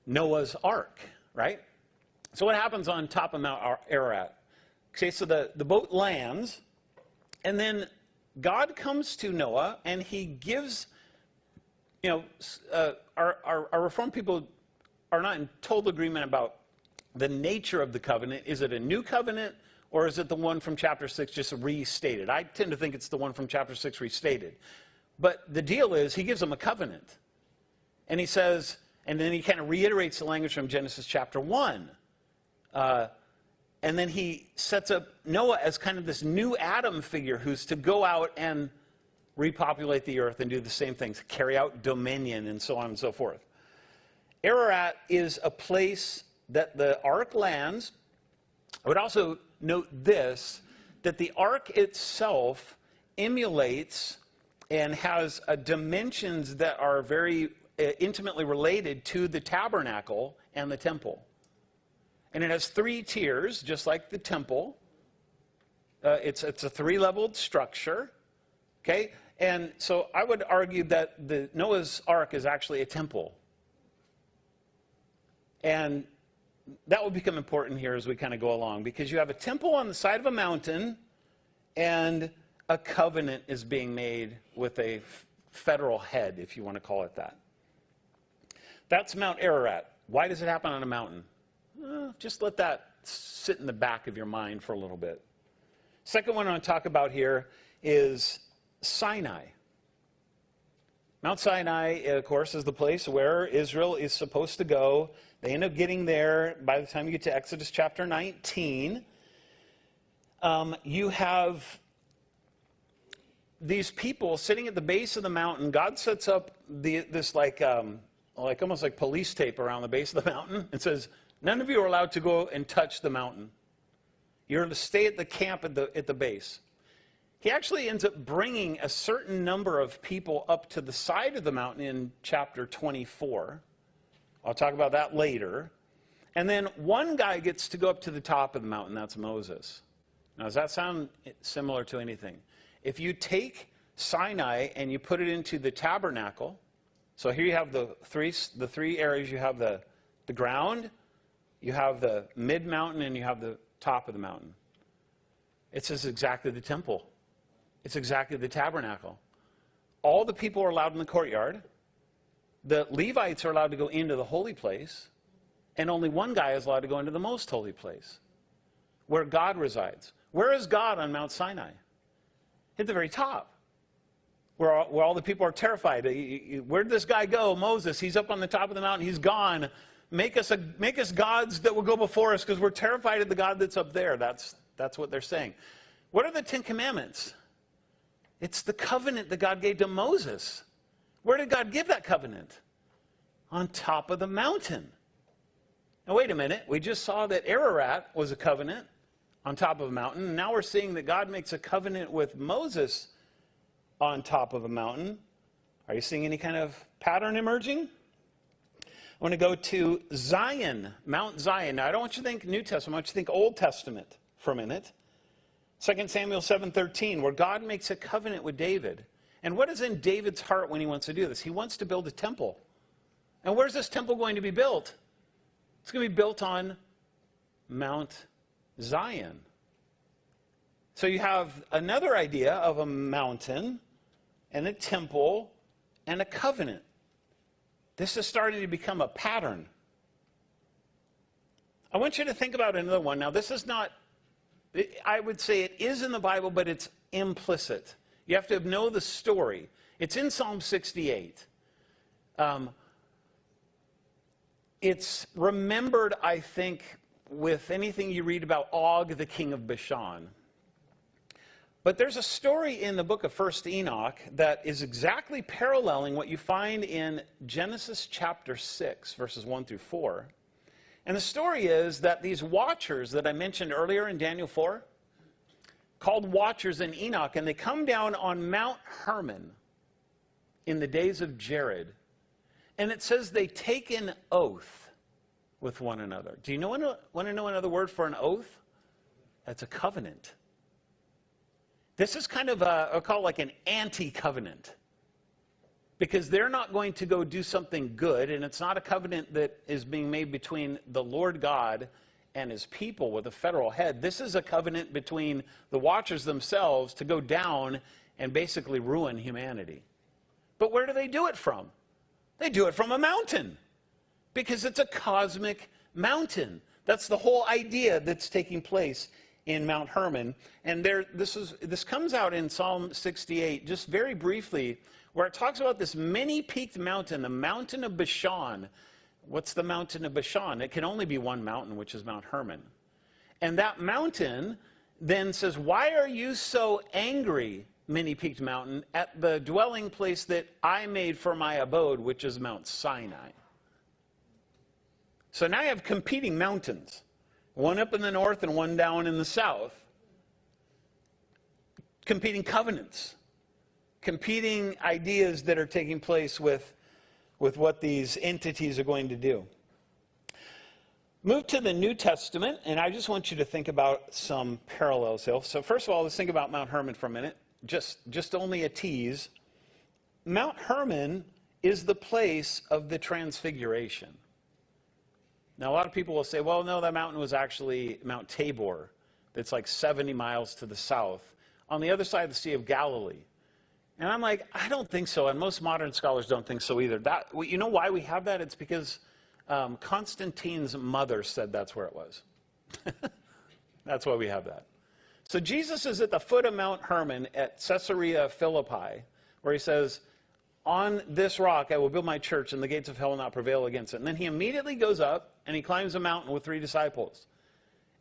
Noah's Ark, right? So what happens on top of Mount Ararat? Okay, so the boat lands, and then God comes to Noah, and he gives, our Reformed people are not in total agreement about the nature of the covenant. Is it a new covenant? Or is it the one from chapter 6 just restated? I tend to think it's the one from chapter 6 restated. But the deal is, he gives them a covenant. And he says, and then he kind of reiterates the language from Genesis chapter 1. And then he sets up Noah as kind of this new Adam figure who's to go out and repopulate the earth and do the same things, carry out dominion and so on and so forth. Ararat is a place that the ark lands. I would also note this, that the ark itself emulates and has dimensions that are very intimately related to the tabernacle and the temple. And it has 3 tiers, just like the temple. It's a 3-leveled structure, okay? And so I would argue that the Noah's Ark is actually a temple. And that will become important here as we kind of go along, because you have a temple on the side of a mountain, and a covenant is being made with a federal head, if you want to call it that. That's Mount Ararat. Why does it happen on a mountain? Just let that sit in the back of your mind for a little bit. Second one I want to talk about here is Sinai. Mount Sinai, of course, is the place where Israel is supposed to go. They end up getting there by the time you get to Exodus chapter 19. You have these people sitting at the base of the mountain. God sets up this almost like police tape around the base of the mountain and says, none of you are allowed to go and touch the mountain. You're to stay at the camp at the base. He actually ends up bringing a certain number of people up to the side of the mountain in chapter 24. I'll talk about that later. And then one guy gets to go up to the top of the mountain. That's Moses. Now, does that sound similar to anything? If you take Sinai and you put it into the tabernacle, so here you have the three areas. You have the ground, you have the mid-mountain, and you have the top of the mountain. It says exactly the temple. It's exactly the tabernacle. All the people are allowed in the courtyard. The Levites are allowed to go into the holy place, and only one guy is allowed to go into the most holy place, where God resides. Where is God on Mount Sinai? At the very top, where all the people are terrified. Where did this guy go? Moses. He's up on the top of the mountain. He's gone. Make us gods that will go before us, because we're terrified of the God that's up there. That's what they're saying. What are the Ten Commandments? It's the covenant that God gave to Moses. Where did God give that covenant? On top of the mountain. Now, wait a minute. We just saw that Ararat was a covenant on top of a mountain. And now we're seeing that God makes a covenant with Moses on top of a mountain. Are you seeing any kind of pattern emerging? I want to go to Zion, Mount Zion. Now, I don't want you to think New Testament. I want you to think Old Testament for a minute. 2 Samuel 7:13, where God makes a covenant with David. And what is in David's heart when he wants to do this? He wants to build a temple. And where's this temple going to be built? It's going to be built on Mount Zion. So you have another idea of a mountain and a temple and a covenant. This is starting to become a pattern. I want you to think about another one. Now, this is not, I would say it is in the Bible, but it's implicit. You have to know the story. It's in Psalm 68. It's remembered, I think, with anything you read about Og, the king of Bashan. But there's a story in the book of 1 Enoch that is exactly paralleling what you find in Genesis chapter 6, verses 1 through 4. And the story is that these watchers that I mentioned earlier in Daniel 4, called watchers in Enoch, and they come down on Mount Hermon in the days of Jared. And it says they take an oath with one another. Do you want to know another word for an oath? That's a covenant. This is kind of I'll call it like an anti-covenant. Because they're not going to go do something good, and it's not a covenant that is being made between the Lord God and his people with a federal head. This is a covenant between the watchers themselves to go down and basically ruin humanity. But where do they do it from? They do it from a mountain, because it's a cosmic mountain. That's the whole idea that's taking place in Mount Hermon. And this comes out in Psalm 68, just very briefly, where it talks about this many-peaked mountain, the mountain of Bashan. What's the mountain of Bashan? It can only be one mountain, which is Mount Hermon. And that mountain then says, why are you so angry, many-peaked mountain, at the dwelling place that I made for my abode, which is Mount Sinai? So now you have competing mountains, one up in the north and one down in the south. Competing covenants, competing ideas that are taking place with what these entities are going to do. Move to the New Testament, and I just want you to think about some parallels here. So first of all, let's think about Mount Hermon for a minute. Just only a tease. Mount Hermon is the place of the Transfiguration. Now, a lot of people will say, well, no, that mountain was actually Mount Tabor. That's like 70 miles to the south, on the other side of the Sea of Galilee. And I'm like, I don't think so, and most modern scholars don't think so either. You know why we have that? It's because Constantine's mother said that's where it was. That's why we have that. So Jesus is at the foot of Mount Hermon at Caesarea Philippi, where he says, on this rock I will build my church, and the gates of hell will not prevail against it. And then he immediately goes up, and he climbs a mountain with 3 disciples.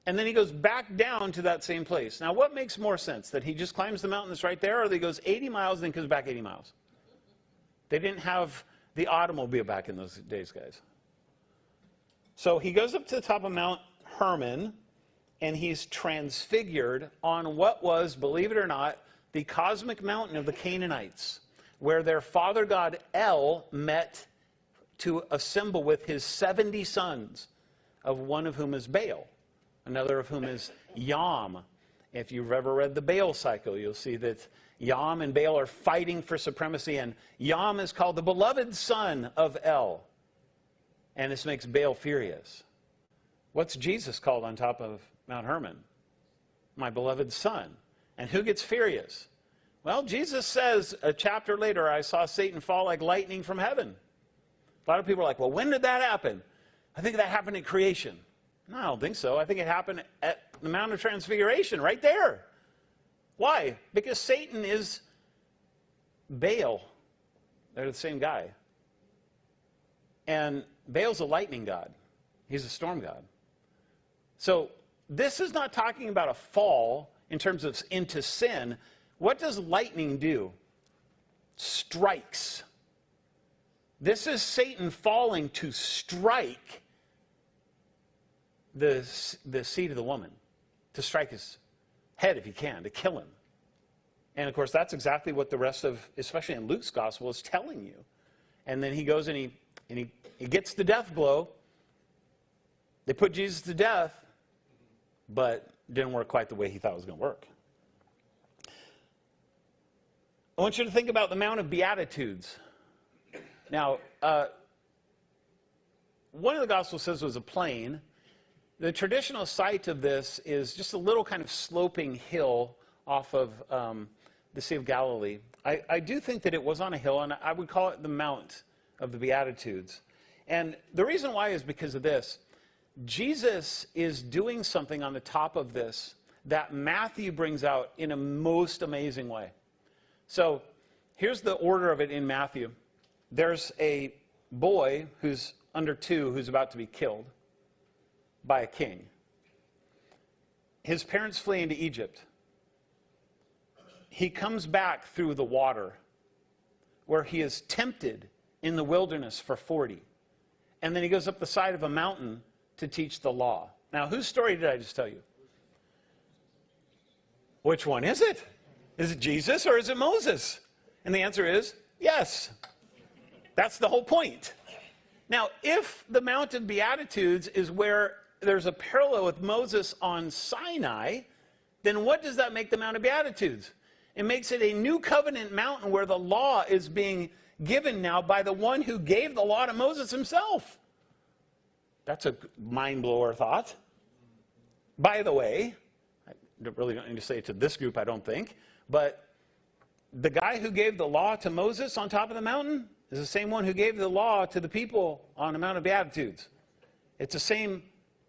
And then he goes back down to that same place. Now, what makes more sense? That he just climbs the mountain that's right there, or that he goes 80 miles and then comes back 80 miles? They didn't have the automobile back in those days, guys. So he goes up to the top of Mount Hermon, and he's transfigured on what was, believe it or not, the cosmic mountain of the Canaanites, where their father god El met to assemble with his 70 sons of one of whom is Baal, another of whom is Yam. If you've ever read the Baal cycle, you'll see that Yam and Baal are fighting for supremacy, and Yam is called the beloved son of El. And this makes Baal furious. What's Jesus called on top of Mount Hermon? My beloved son. And who gets furious? Well, Jesus says a chapter later, I saw Satan fall like lightning from heaven. A lot of people are like, well, when did that happen? I think that happened in creation. No, I don't think so. I think it happened at the Mount of Transfiguration, right there. Why? Because Satan is Baal. They're the same guy. And Baal's a lightning god. He's a storm god. So this is not talking about a fall in terms of into sin. What does lightning do? Strikes. This is Satan falling to strike the seed of the woman, to strike his head if he can, to kill him. And of course, that's exactly what the rest of, especially in Luke's gospel, is telling you. And then he goes and he gets the death blow. They put Jesus to death, but it didn't work quite the way he thought it was going to work. I want you to think about the Mount of Beatitudes. Now, one of the Gospels says it was a plain. The traditional site of this is just a little kind of sloping hill off of the Sea of Galilee. I do think that it was on a hill, and I would call it the Mount of the Beatitudes. And the reason why is because of this. Jesus is doing something on the top of this that Matthew brings out in a most amazing way. So here's the order of it in Matthew. There's a boy who's under 2 who's about to be killed by a king. His parents flee into Egypt. He comes back through the water where he is tempted in the wilderness for 40. And then he goes up the side of a mountain to teach the law. Now, whose story did I just tell you? Which one is it? Is it Jesus or is it Moses? And the answer is yes. That's the whole point. Now, if the Mount of Beatitudes is where there's a parallel with Moses on Sinai, then what does that make the Mount of Beatitudes? It makes it a new covenant mountain where the law is being given now by the one who gave the law to Moses himself. That's a mind-blower thought. By the way, I really don't need to say it to this group, I don't think, but the guy who gave the law to Moses on top of the mountain is the same one who gave the law to the people on the Mount of Beatitudes. It's the same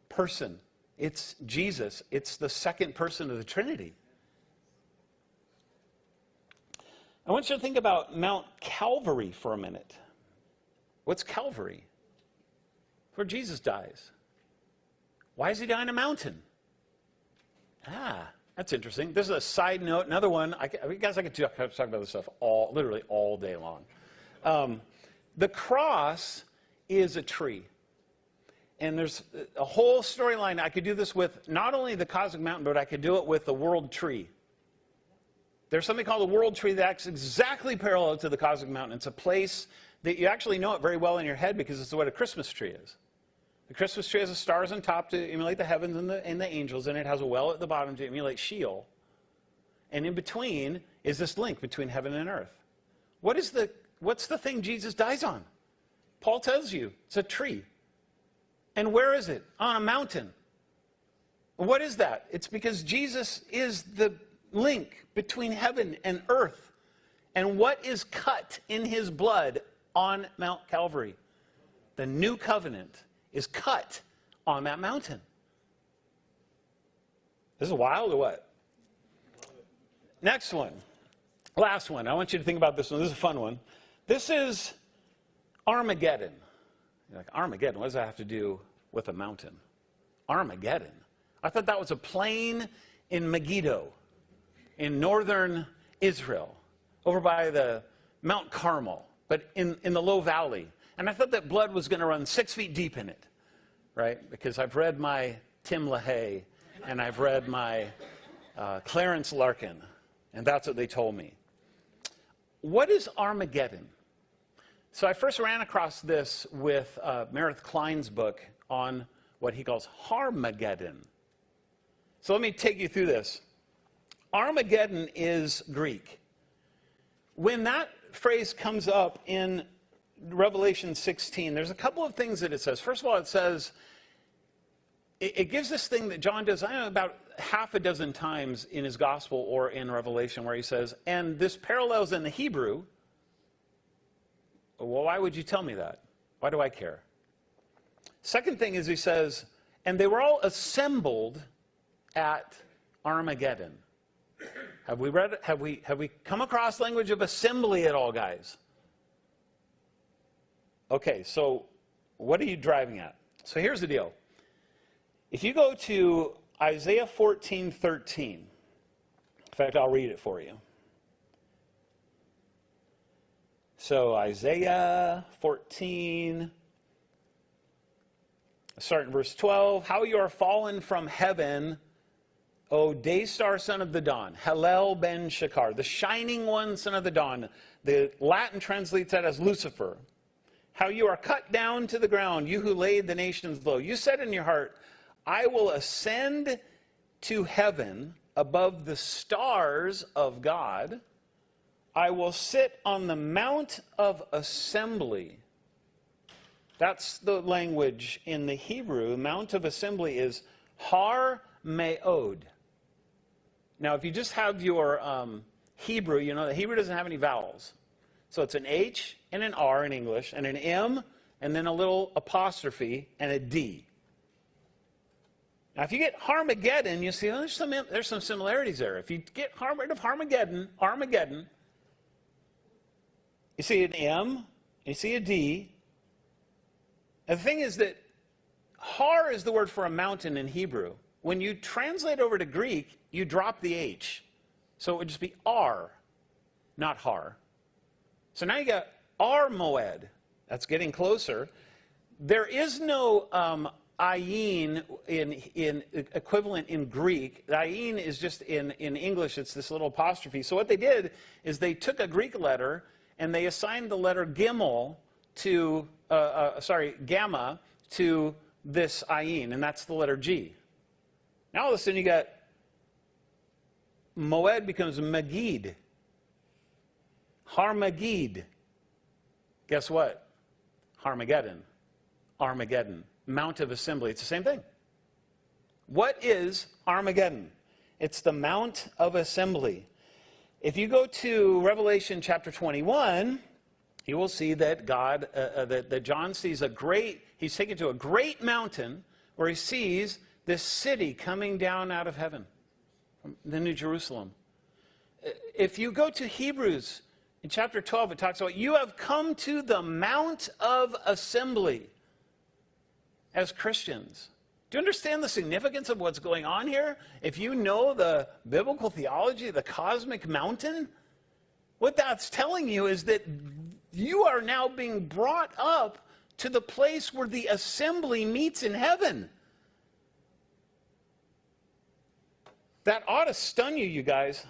person. It's Jesus. It's the second person of the Trinity. I want you to think about Mount Calvary for a minute. What's Calvary? Where Jesus dies. Why does he die on a mountain? That's interesting. This is a side note. Another one. I could talk about this stuff literally all day long. The cross is a tree. And there's a whole storyline. I could do this with not only the cosmic mountain, but I could do it with the world tree. There's something called the world tree that acts exactly parallel to the cosmic mountain. It's a place that you actually know it very well in your head because it's what a Christmas tree is. The Christmas tree has the stars on top to emulate the heavens and the angels, and it has a well at the bottom to emulate Sheol. And in between is this link between heaven and earth. What's the thing Jesus dies on? Paul tells you it's a tree. And where is it? On a mountain. What is that? It's because Jesus is the link between heaven and earth. And what is cut in his blood on Mount Calvary? The new covenant is cut on that mountain. This is wild or what? Next one. Last one. I want you to think about this one. This is a fun one. This is Armageddon. You're like, Armageddon, what does that have to do with a mountain? Armageddon. I thought that was a plain in Megiddo, in northern Israel, over by the Mount Carmel, but in the low valley. And I thought that blood was going to run 6 feet deep in it, right? Because I've read my Tim LaHaye, and I've read my Clarence Larkin, and that's what they told me. What is Armageddon? So I first ran across this with Meredith Klein's book on what he calls Harmageddon. So let me take you through this. Armageddon is Greek. When that phrase comes up in Revelation 16, there's a couple of things that it says. First of all, it says, it gives this thing that John does, I don't know, about half a dozen times in his gospel or in Revelation, where he says, and this parallels in the Hebrew. Well, why would you tell me that? Why do I care? Second thing is he says, and they were all assembled at Armageddon. Have we come across language of assembly at all, guys? Okay, so what are you driving at? So here's the deal. If you go to Isaiah 14:13, in fact, I'll read it for you. So Isaiah 14, starting verse 12, how you are fallen from heaven, O Daystar, son of the dawn, Hallel ben Shakar, the shining one, son of the dawn. The Latin translates that as Lucifer. How you are cut down to the ground, you who laid the nations low. You said in your heart, I will ascend to heaven above the stars of God. I will sit on the mount of assembly. That's the language in the Hebrew. Mount of assembly is Har Me'od. Now, if you just have your Hebrew, you know that Hebrew doesn't have any vowels. So it's an H and an R in English, and an M, and then a little apostrophe, and a D. Now, if you get Harmageddon, you see, oh, there's some similarities there. If you get rid of Armageddon, you see an M, you see a D. And the thing is that Har is the word for a mountain in Hebrew. When you translate over to Greek, you drop the H. So it would just be R, not Har. So now you got Ar-Moed. That's getting closer. There is no ayin in equivalent in Greek. The ayin is just in English, it's this little apostrophe. So what they did is they took a Greek letter and they assigned the letter Gamma to this ayin, and that's the letter G. Now all of a sudden you got Moed becomes Magid. Harmagid. Guess what? Harmageddon. Armageddon. Mount of Assembly. It's the same thing. What is Armageddon? It's the Mount of Assembly. If you go to Revelation chapter 21, you will see that that John sees he's taken to a great mountain where he sees this city coming down out of heaven, the New Jerusalem. If you go to Hebrews, in chapter 12, it talks about, you have come to the Mount of Assembly as Christians. Do you understand the significance of what's going on here? If you know the biblical theology of the cosmic mountain, what that's telling you is that you are now being brought up to the place where the assembly meets in heaven. That ought to stun you, you guys.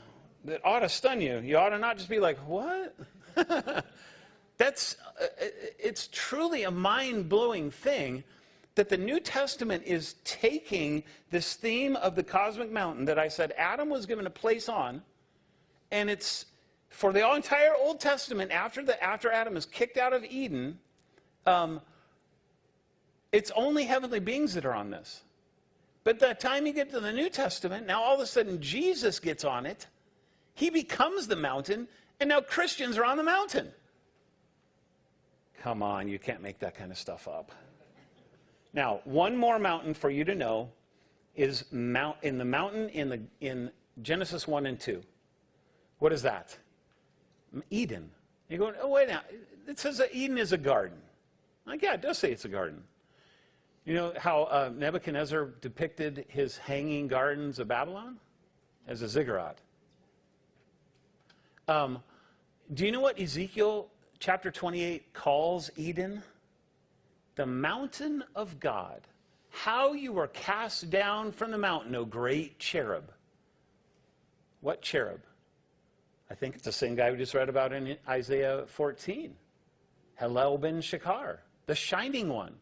That ought to stun you. You ought to not just be like, what? It's truly a mind-blowing thing that the New Testament is taking this theme of the cosmic mountain that I said Adam was given a place on, and it's for the entire Old Testament after Adam is kicked out of Eden, it's only heavenly beings that are on this. But by the time you get to the New Testament, now all of a sudden Jesus gets on it. He becomes the mountain, and now Christians are on the mountain. Come on, you can't make that kind of stuff up. Now, one more mountain for you to know is in Genesis 1 and 2. What is that? Eden. You're going, oh, wait now. It says that Eden is a garden. Like, yeah, it does say it's a garden. You know how Nebuchadnezzar depicted his hanging gardens of Babylon? As a ziggurat. Do you know what Ezekiel chapter 28 calls Eden? The mountain of God. How you were cast down from the mountain, O great cherub. What cherub? I think it's the same guy we just read about in Isaiah 14. Hallel ben Shakar, the shining one.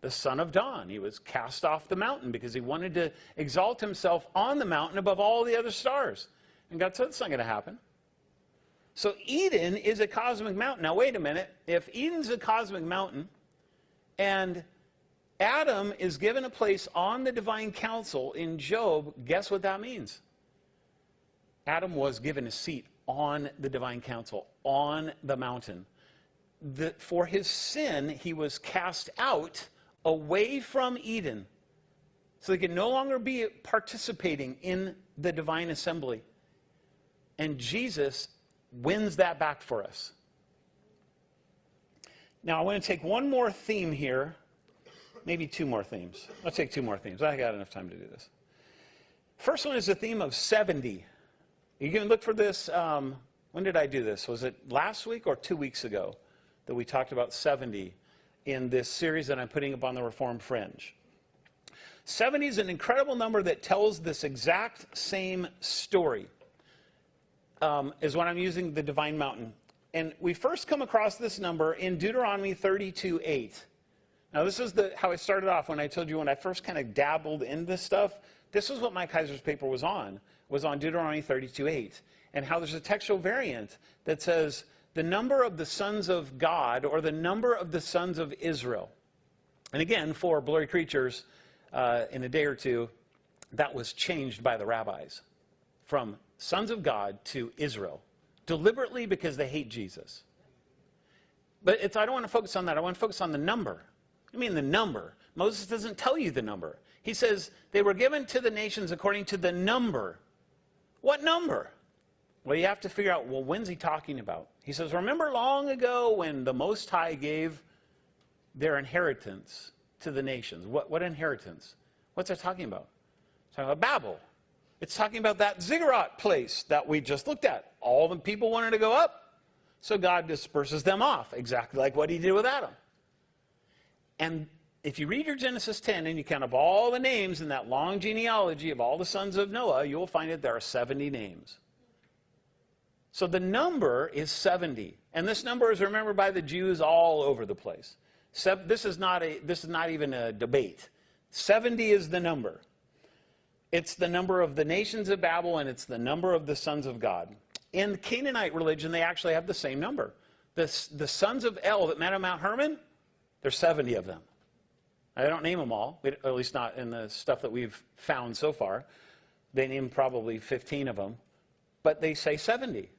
the son of dawn. He was cast off the mountain because he wanted to exalt himself on the mountain above all the other stars. And God said, that's not going to happen. So Eden is a cosmic mountain. Now, wait a minute. If Eden's a cosmic mountain and Adam is given a place on the divine council in Job, guess what that means? Adam was given a seat on the divine council, on the mountain. For his sin, he was cast out away from Eden. So he could no longer be participating in the divine assembly. And Jesus wins that back for us. Now, I want to take one more theme here. Maybe two more themes. Let's take two more themes. I got enough time to do this. First one is the theme of 70. You can look for this. When did I do this? Was it last week or 2 weeks ago that we talked about 70 in this series that I'm putting up on the Reformed Fringe? 70 is an incredible number that tells this exact same story is when I'm using the divine mountain. And we first come across this number in Deuteronomy 32:8. Now, this is how I started off when I told you when I first kind of dabbled in this stuff. This is what Mike Heiser's paper was on Deuteronomy 32:8, and how there's a textual variant that says the number of the sons of God or the number of the sons of Israel. And again, for blurry creatures, in a day or two, that was changed by the rabbis from sons of God to Israel, deliberately because they hate Jesus. But I don't want to focus on that. I want to focus on the number. I mean the number. Moses doesn't tell you the number. He says they were given to the nations according to the number. What number? Well, you have to figure out, well, when's he talking about? He says, remember long ago when the Most High gave their inheritance to the nations. What inheritance? What's that talking about? It's talking about Babel. It's talking about that ziggurat place that we just looked at. All the people wanted to go up, so God disperses them off, exactly like what he did with Adam. And if you read your Genesis 10 and you count up all the names in that long genealogy of all the sons of Noah, you will find that there are 70 names. So the number is 70. And this number is remembered by the Jews all over the place. This is not even a debate. 70 is the number. It's the number of the nations of Babel, and it's the number of the sons of God. In the Canaanite religion, they actually have the same number. The sons of El that met on Mount Hermon, there's 70 of them. I don't name them all, at least not in the stuff that we've found so far. They name probably 15 of them, but they say 70.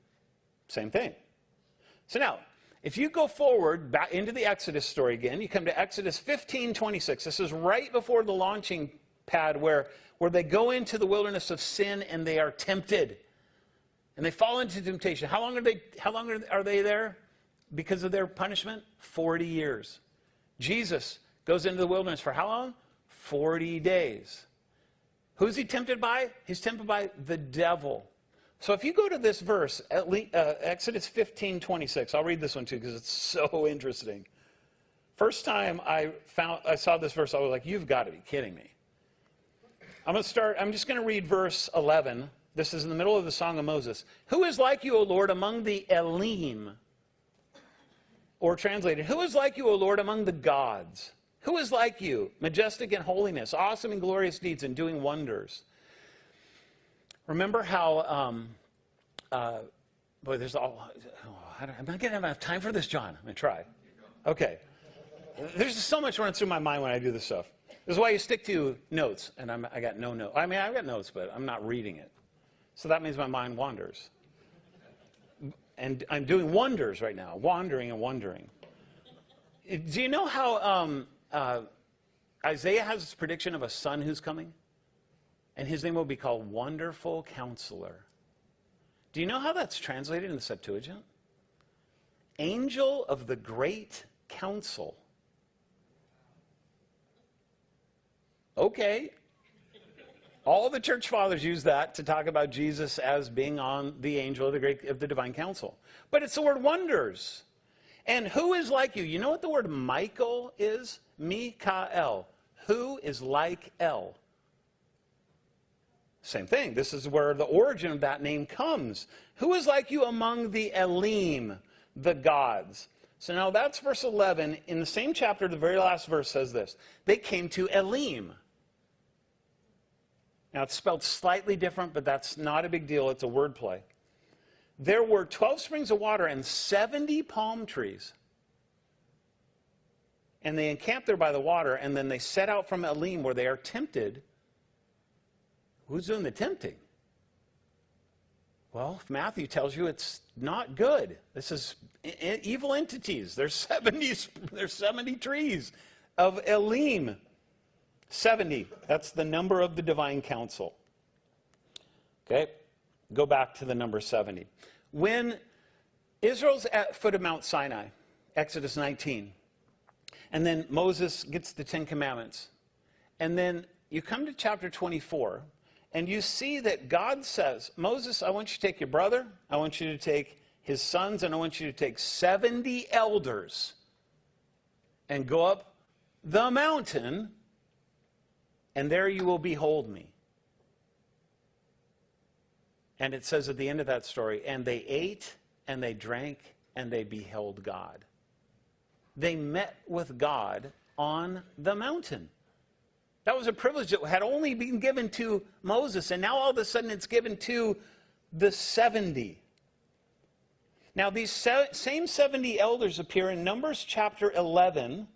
Same thing. So now, if you go forward back into the Exodus story again, you come to Exodus 15:26. This is right before the launching pad where they go into the wilderness of sin and they are tempted. And they fall into temptation. How long are they there because of their punishment? 40 years. Jesus goes into the wilderness for how long? 40 days. Who's he tempted by? He's tempted by the devil. So if you go to this verse, Exodus 15:26, I'll read this one too because it's so interesting. First time I saw this verse, I was like, you've got to be kidding me. I'm just going to read verse 11. This is in the middle of the Song of Moses. Who is like you, O Lord, among the Elohim? Or translated, who is like you, O Lord, among the gods? Who is like you, majestic in holiness, awesome in glorious deeds, and doing wonders? Remember how, boy, there's all, I'm not going to have enough time for this, John. I'm going to try. Okay. There's just so much running through my mind when I do this stuff. This is why you stick to notes, and I got no notes. I mean, I've got notes, but I'm not reading it. So that means my mind wanders. And I'm doing wonders right now, wandering and wondering. Do you know how Isaiah has this prediction of a son who's coming? And his name will be called Wonderful Counselor. Do you know how that's translated in the Septuagint? Angel of the Great Counsel. Okay. All the church fathers use that to talk about Jesus as being on the angel of the divine council. But it's the word wonders. And who is like you? You know what the word Michael is? Mikael. Who is like El? Same thing. This is where the origin of that name comes. Who is like you among the Elim, the gods? So now that's verse 11. In the same chapter, the very last verse says this. They came to Elim. Now it's spelled slightly different, but that's not a big deal. It's a word play. There were 12 springs of water and 70 palm trees. And they encamped there by the water, and then they set out from Elim where they are tempted. Who's doing the tempting? Well, Matthew tells you it's not good. This is evil entities. There's 70 trees of Elim. 70. That's the number of the divine council. Okay? Go back to the number 70. When Israel's at foot of Mount Sinai, Exodus 19, and then Moses gets the 10 Commandments, and then you come to chapter 24, and you see that God says, Moses, I want you to take your brother, I want you to take his sons, and I want you to take 70 elders and go up the mountain, and there you will behold me. And it says at the end of that story, and they ate and they drank and they beheld God. They met with God on the mountain. That was a privilege that had only been given to Moses, and now all of a sudden it's given to the 70. Now these same 70 elders appear in Numbers chapter 11,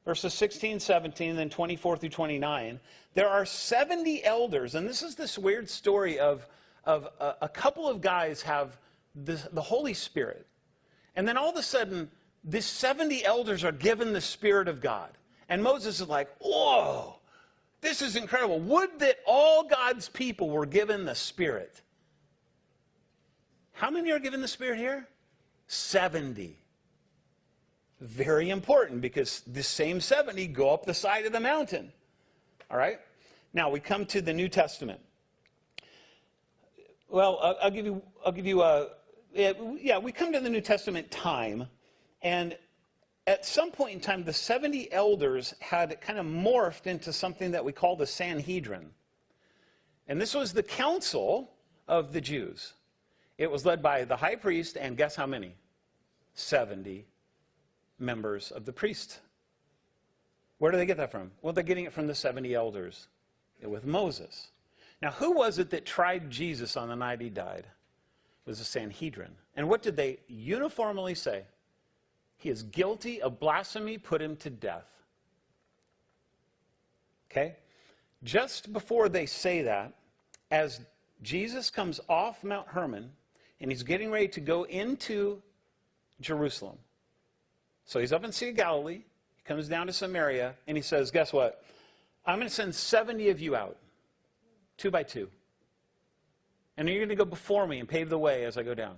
verses 16, 17, and then 24 through 29. There are 70 elders, and this is this weird story of a couple of guys have the Holy Spirit. And then all of a sudden, these 70 elders are given the Spirit of God. And Moses is like, whoa, this is incredible. Would that all God's people were given the Spirit. How many are given the Spirit here? 70. Very important, because the same 70 go up the side of the mountain. All right? Now we come to the New Testament. Well, I'll give you we come to the New Testament time, and at some point in time, the 70 elders had kind of morphed into something that we call the Sanhedrin. And this was the council of the Jews. It was led by the high priest, and guess how many? 70 members of the priest. Where do they get that from? Well, they're getting it from the 70 elders with Moses. Now, who was it that tried Jesus on the night he died? It was the Sanhedrin. And what did they uniformly say? He is guilty of blasphemy, put him to death. Okay? Just before they say that, as Jesus comes off Mount Hermon, and he's getting ready to go into Jerusalem. So he's up in Sea of Galilee, he comes down to Samaria, and he says, guess what? I'm going to send 70 of you out, 2 by 2. And you're going to go before me and pave the way as I go down.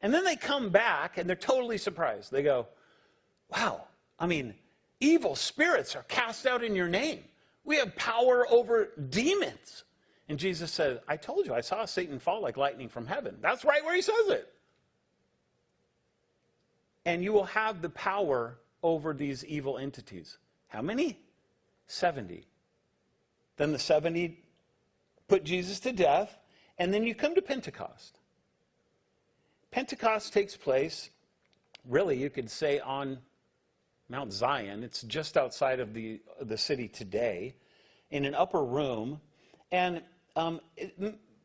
And then they come back, and they're totally surprised. They go, wow, evil spirits are cast out in your name. We have power over demons. And Jesus said, I told you, I saw Satan fall like lightning from heaven. That's right where he says it. And you will have the power over these evil entities. How many? 70. Then the 70 put Jesus to death, and then you come to Pentecost. Pentecost takes place, really, you could say, on Mount Zion. It's just outside of the city today, in an upper room. And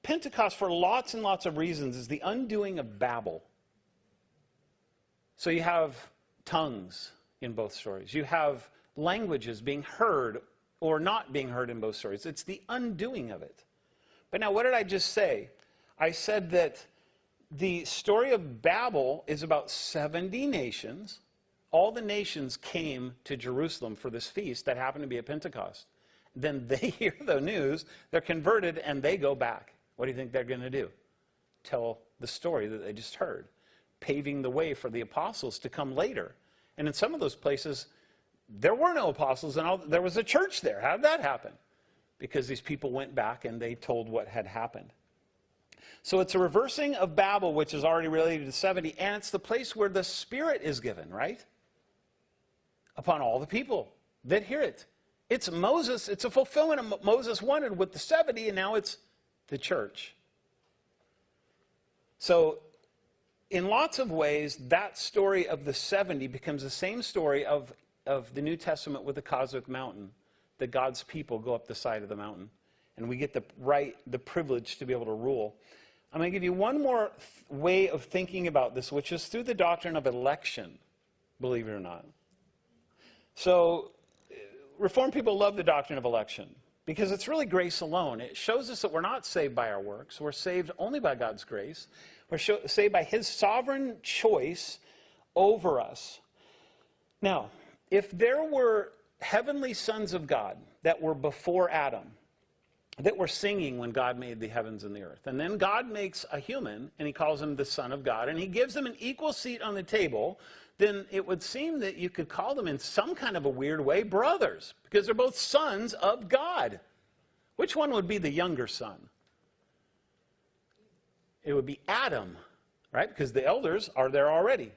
Pentecost, for lots and lots of reasons, is the undoing of Babel. So you have tongues in both stories. You have languages being heard or not being heard in both stories. It's the undoing of it. But now, what did I just say? I said that the story of Babel is about 70 nations. All the nations came to Jerusalem for this feast that happened to be at Pentecost. Then they hear the news, they're converted, and they go back. What do you think they're going to do? Tell the story that they just heard, paving the way for the apostles to come later. And in some of those places, there were no apostles, and there was a church there. How did that happen? Because these people went back and they told what had happened. So it's a reversing of Babel, which is already related to 70, and it's the place where the Spirit is given, right? Upon all the people that hear it. It's Moses, it's a fulfillment of what Moses wanted with the 70, and now it's the church. So in lots of ways, that story of the 70 becomes the same story of the New Testament with the cosmic mountain, that God's people go up the side of the mountain. And we get the privilege to be able to rule. I'm going to give you one more way of thinking about this, which is through the doctrine of election, believe it or not. So, Reformed people love the doctrine of election because it's really grace alone. It shows us that we're not saved by our works. We're saved only by God's grace. We're saved by his sovereign choice over us. Now, if there were heavenly sons of God that were before Adam, that were singing when God made the heavens and the earth, and then God makes a human, and he calls him the Son of God, and he gives him an equal seat on the table, then it would seem that you could call them in some kind of a weird way brothers, because they're both sons of God. Which one would be the younger son? It would be Adam, right? Because the elders are there already.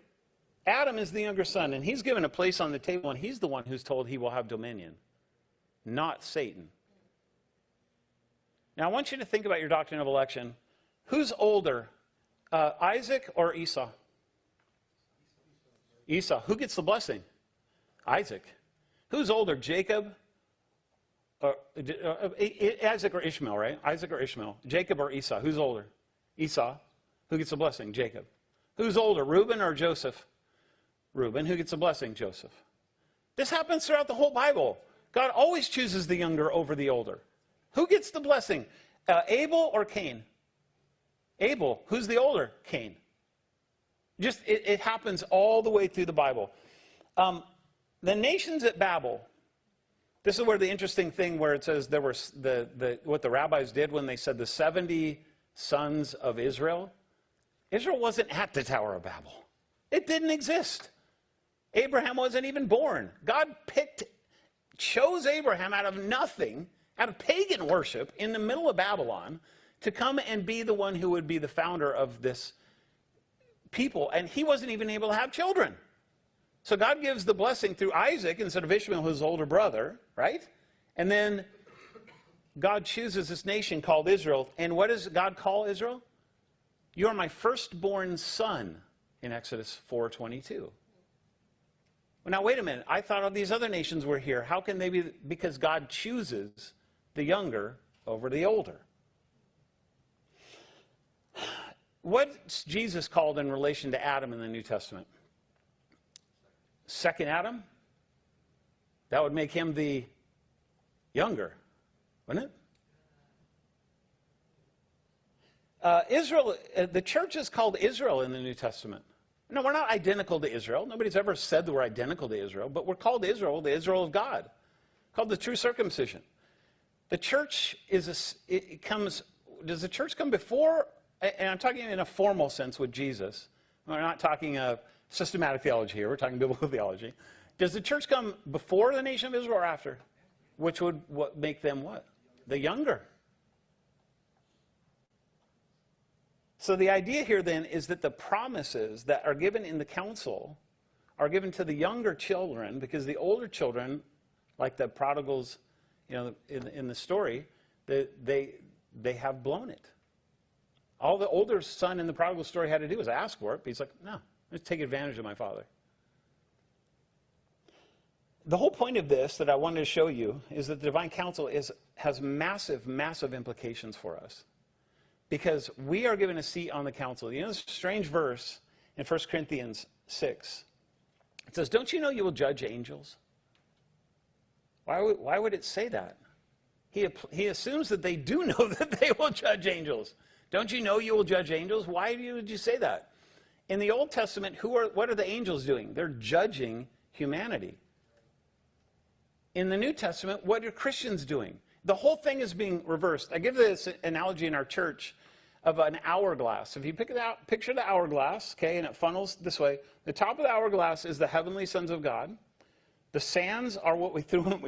Adam is the younger son, and he's given a place on the table, and he's the one who's told he will have dominion, not Satan. Now, I want you to think about your doctrine of election. Who's older, Isaac or Esau? Esau. Who gets the blessing? Isaac. Who's older, Jacob? Isaac or Ishmael, right? Isaac or Ishmael. Jacob or Esau? Who's older? Esau. Who gets the blessing? Jacob. Who's older, Reuben or Joseph? Reuben. Who gets the blessing? Joseph. This happens throughout the whole Bible. God always chooses the younger over the older. Who gets the blessing? Abel or Cain? Abel. Who's the older? Cain. Just, it happens all the way through the Bible. The nations at Babel, this is where the interesting thing where it says there were what the rabbis did when they said the 70 sons of Israel. Israel wasn't at the Tower of Babel. It didn't exist. Abraham wasn't even born. God chose Abraham out of nothing, out of pagan worship in the middle of Babylon, to come and be the one who would be the founder of this people. And he wasn't even able to have children. So God gives the blessing through Isaac instead of Ishmael, his older brother, right? And then God chooses this nation called Israel. And what does God call Israel? You are my firstborn son, in Exodus 4:22. Well, now, wait a minute. I thought all these other nations were here. How can they be? Because God chooses the younger over the older. What's Jesus called in relation to Adam in the New Testament? Second Adam? That would make him the younger, wouldn't it? Israel, the church is called Israel in the New Testament. No, we're not identical to Israel. Nobody's ever said that we're identical to Israel, but we're called Israel, the Israel of God, called the true circumcision. The church does the church come before, and I'm talking in a formal sense with Jesus. We're not talking a systematic theology here. We're talking biblical theology. Does the church come before the nation of Israel or after? Which would make them what? The younger. So the idea here then is that the promises that are given in the council are given to the younger children, because the older children, like the prodigals, in the story, they have blown it. All the older son in the prodigal story had to do was ask for it, but he's like, no, let's take advantage of my father. The whole point of this that I wanted to show you is that the divine counsel has massive, massive implications for us. Because we are given a seat on the council. You know this strange verse in 1 Corinthians 6. It says, don't you know you will judge angels? Why would it say that? He assumes that they do know that they will judge angels. Don't you know you will judge angels? Why would you say that? In the Old Testament, what are the angels doing? They're judging humanity. In the New Testament, what are Christians doing? The whole thing is being reversed. I give this analogy in our church of an hourglass. If you picture the hourglass, okay, and it funnels this way. The top of the hourglass is the heavenly sons of God. The sands are what we threw in.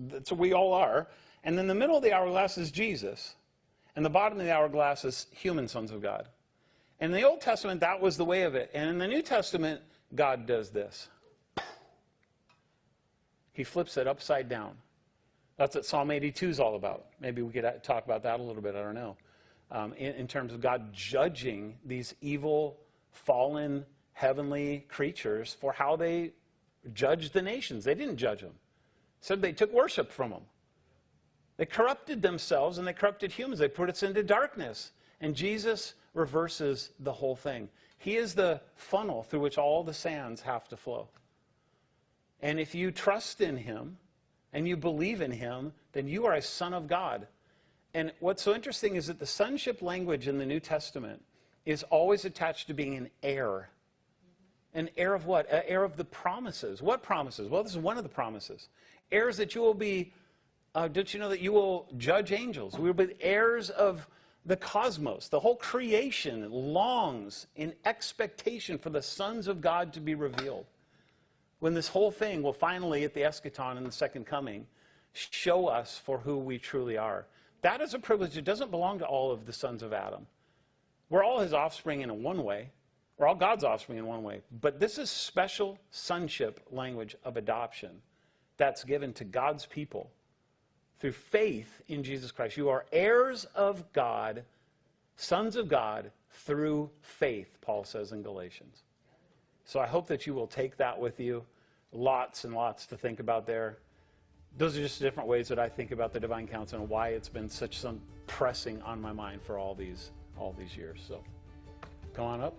That's what we all are. And then the middle of the hourglass is Jesus. And the bottom of the hourglass is human sons of God. In the Old Testament, that was the way of it. And in the New Testament, God does this. He flips it upside down. That's what Psalm 82 is all about. Maybe we could talk about that a little bit, I don't know. In terms of God judging these evil fallen heavenly creatures for how they judged the nations. They didn't judge them. Said they took worship from them. They corrupted themselves and they corrupted humans. They put us into darkness. And Jesus reverses the whole thing. He is the funnel through which all the sands have to flow. And if you trust in him and you believe in him, then you are a son of God. And what's so interesting is that the sonship language in the New Testament is always attached to being an heir. An heir of what? An heir of the promises. What promises? Well, this is one of the promises. Heirs that you will be, don't you know that you will judge angels? We will be heirs of the cosmos. The whole creation longs in expectation for the sons of God to be revealed. When this whole thing will finally, at the eschaton in the second coming, show us for who we truly are. That is a privilege that doesn't belong to all of the sons of Adam. We're all his offspring in one way. We're all God's offspring in one way. But this is special sonship language of adoption that's given to God's people through faith in Jesus Christ. You are heirs of God, sons of God, through faith, Paul says in Galatians. So I hope that you will take that with you. Lots and lots to think about there. Those are just different ways that I think about the divine counsel and why it's been such some pressing on my mind for all these years. So come on up.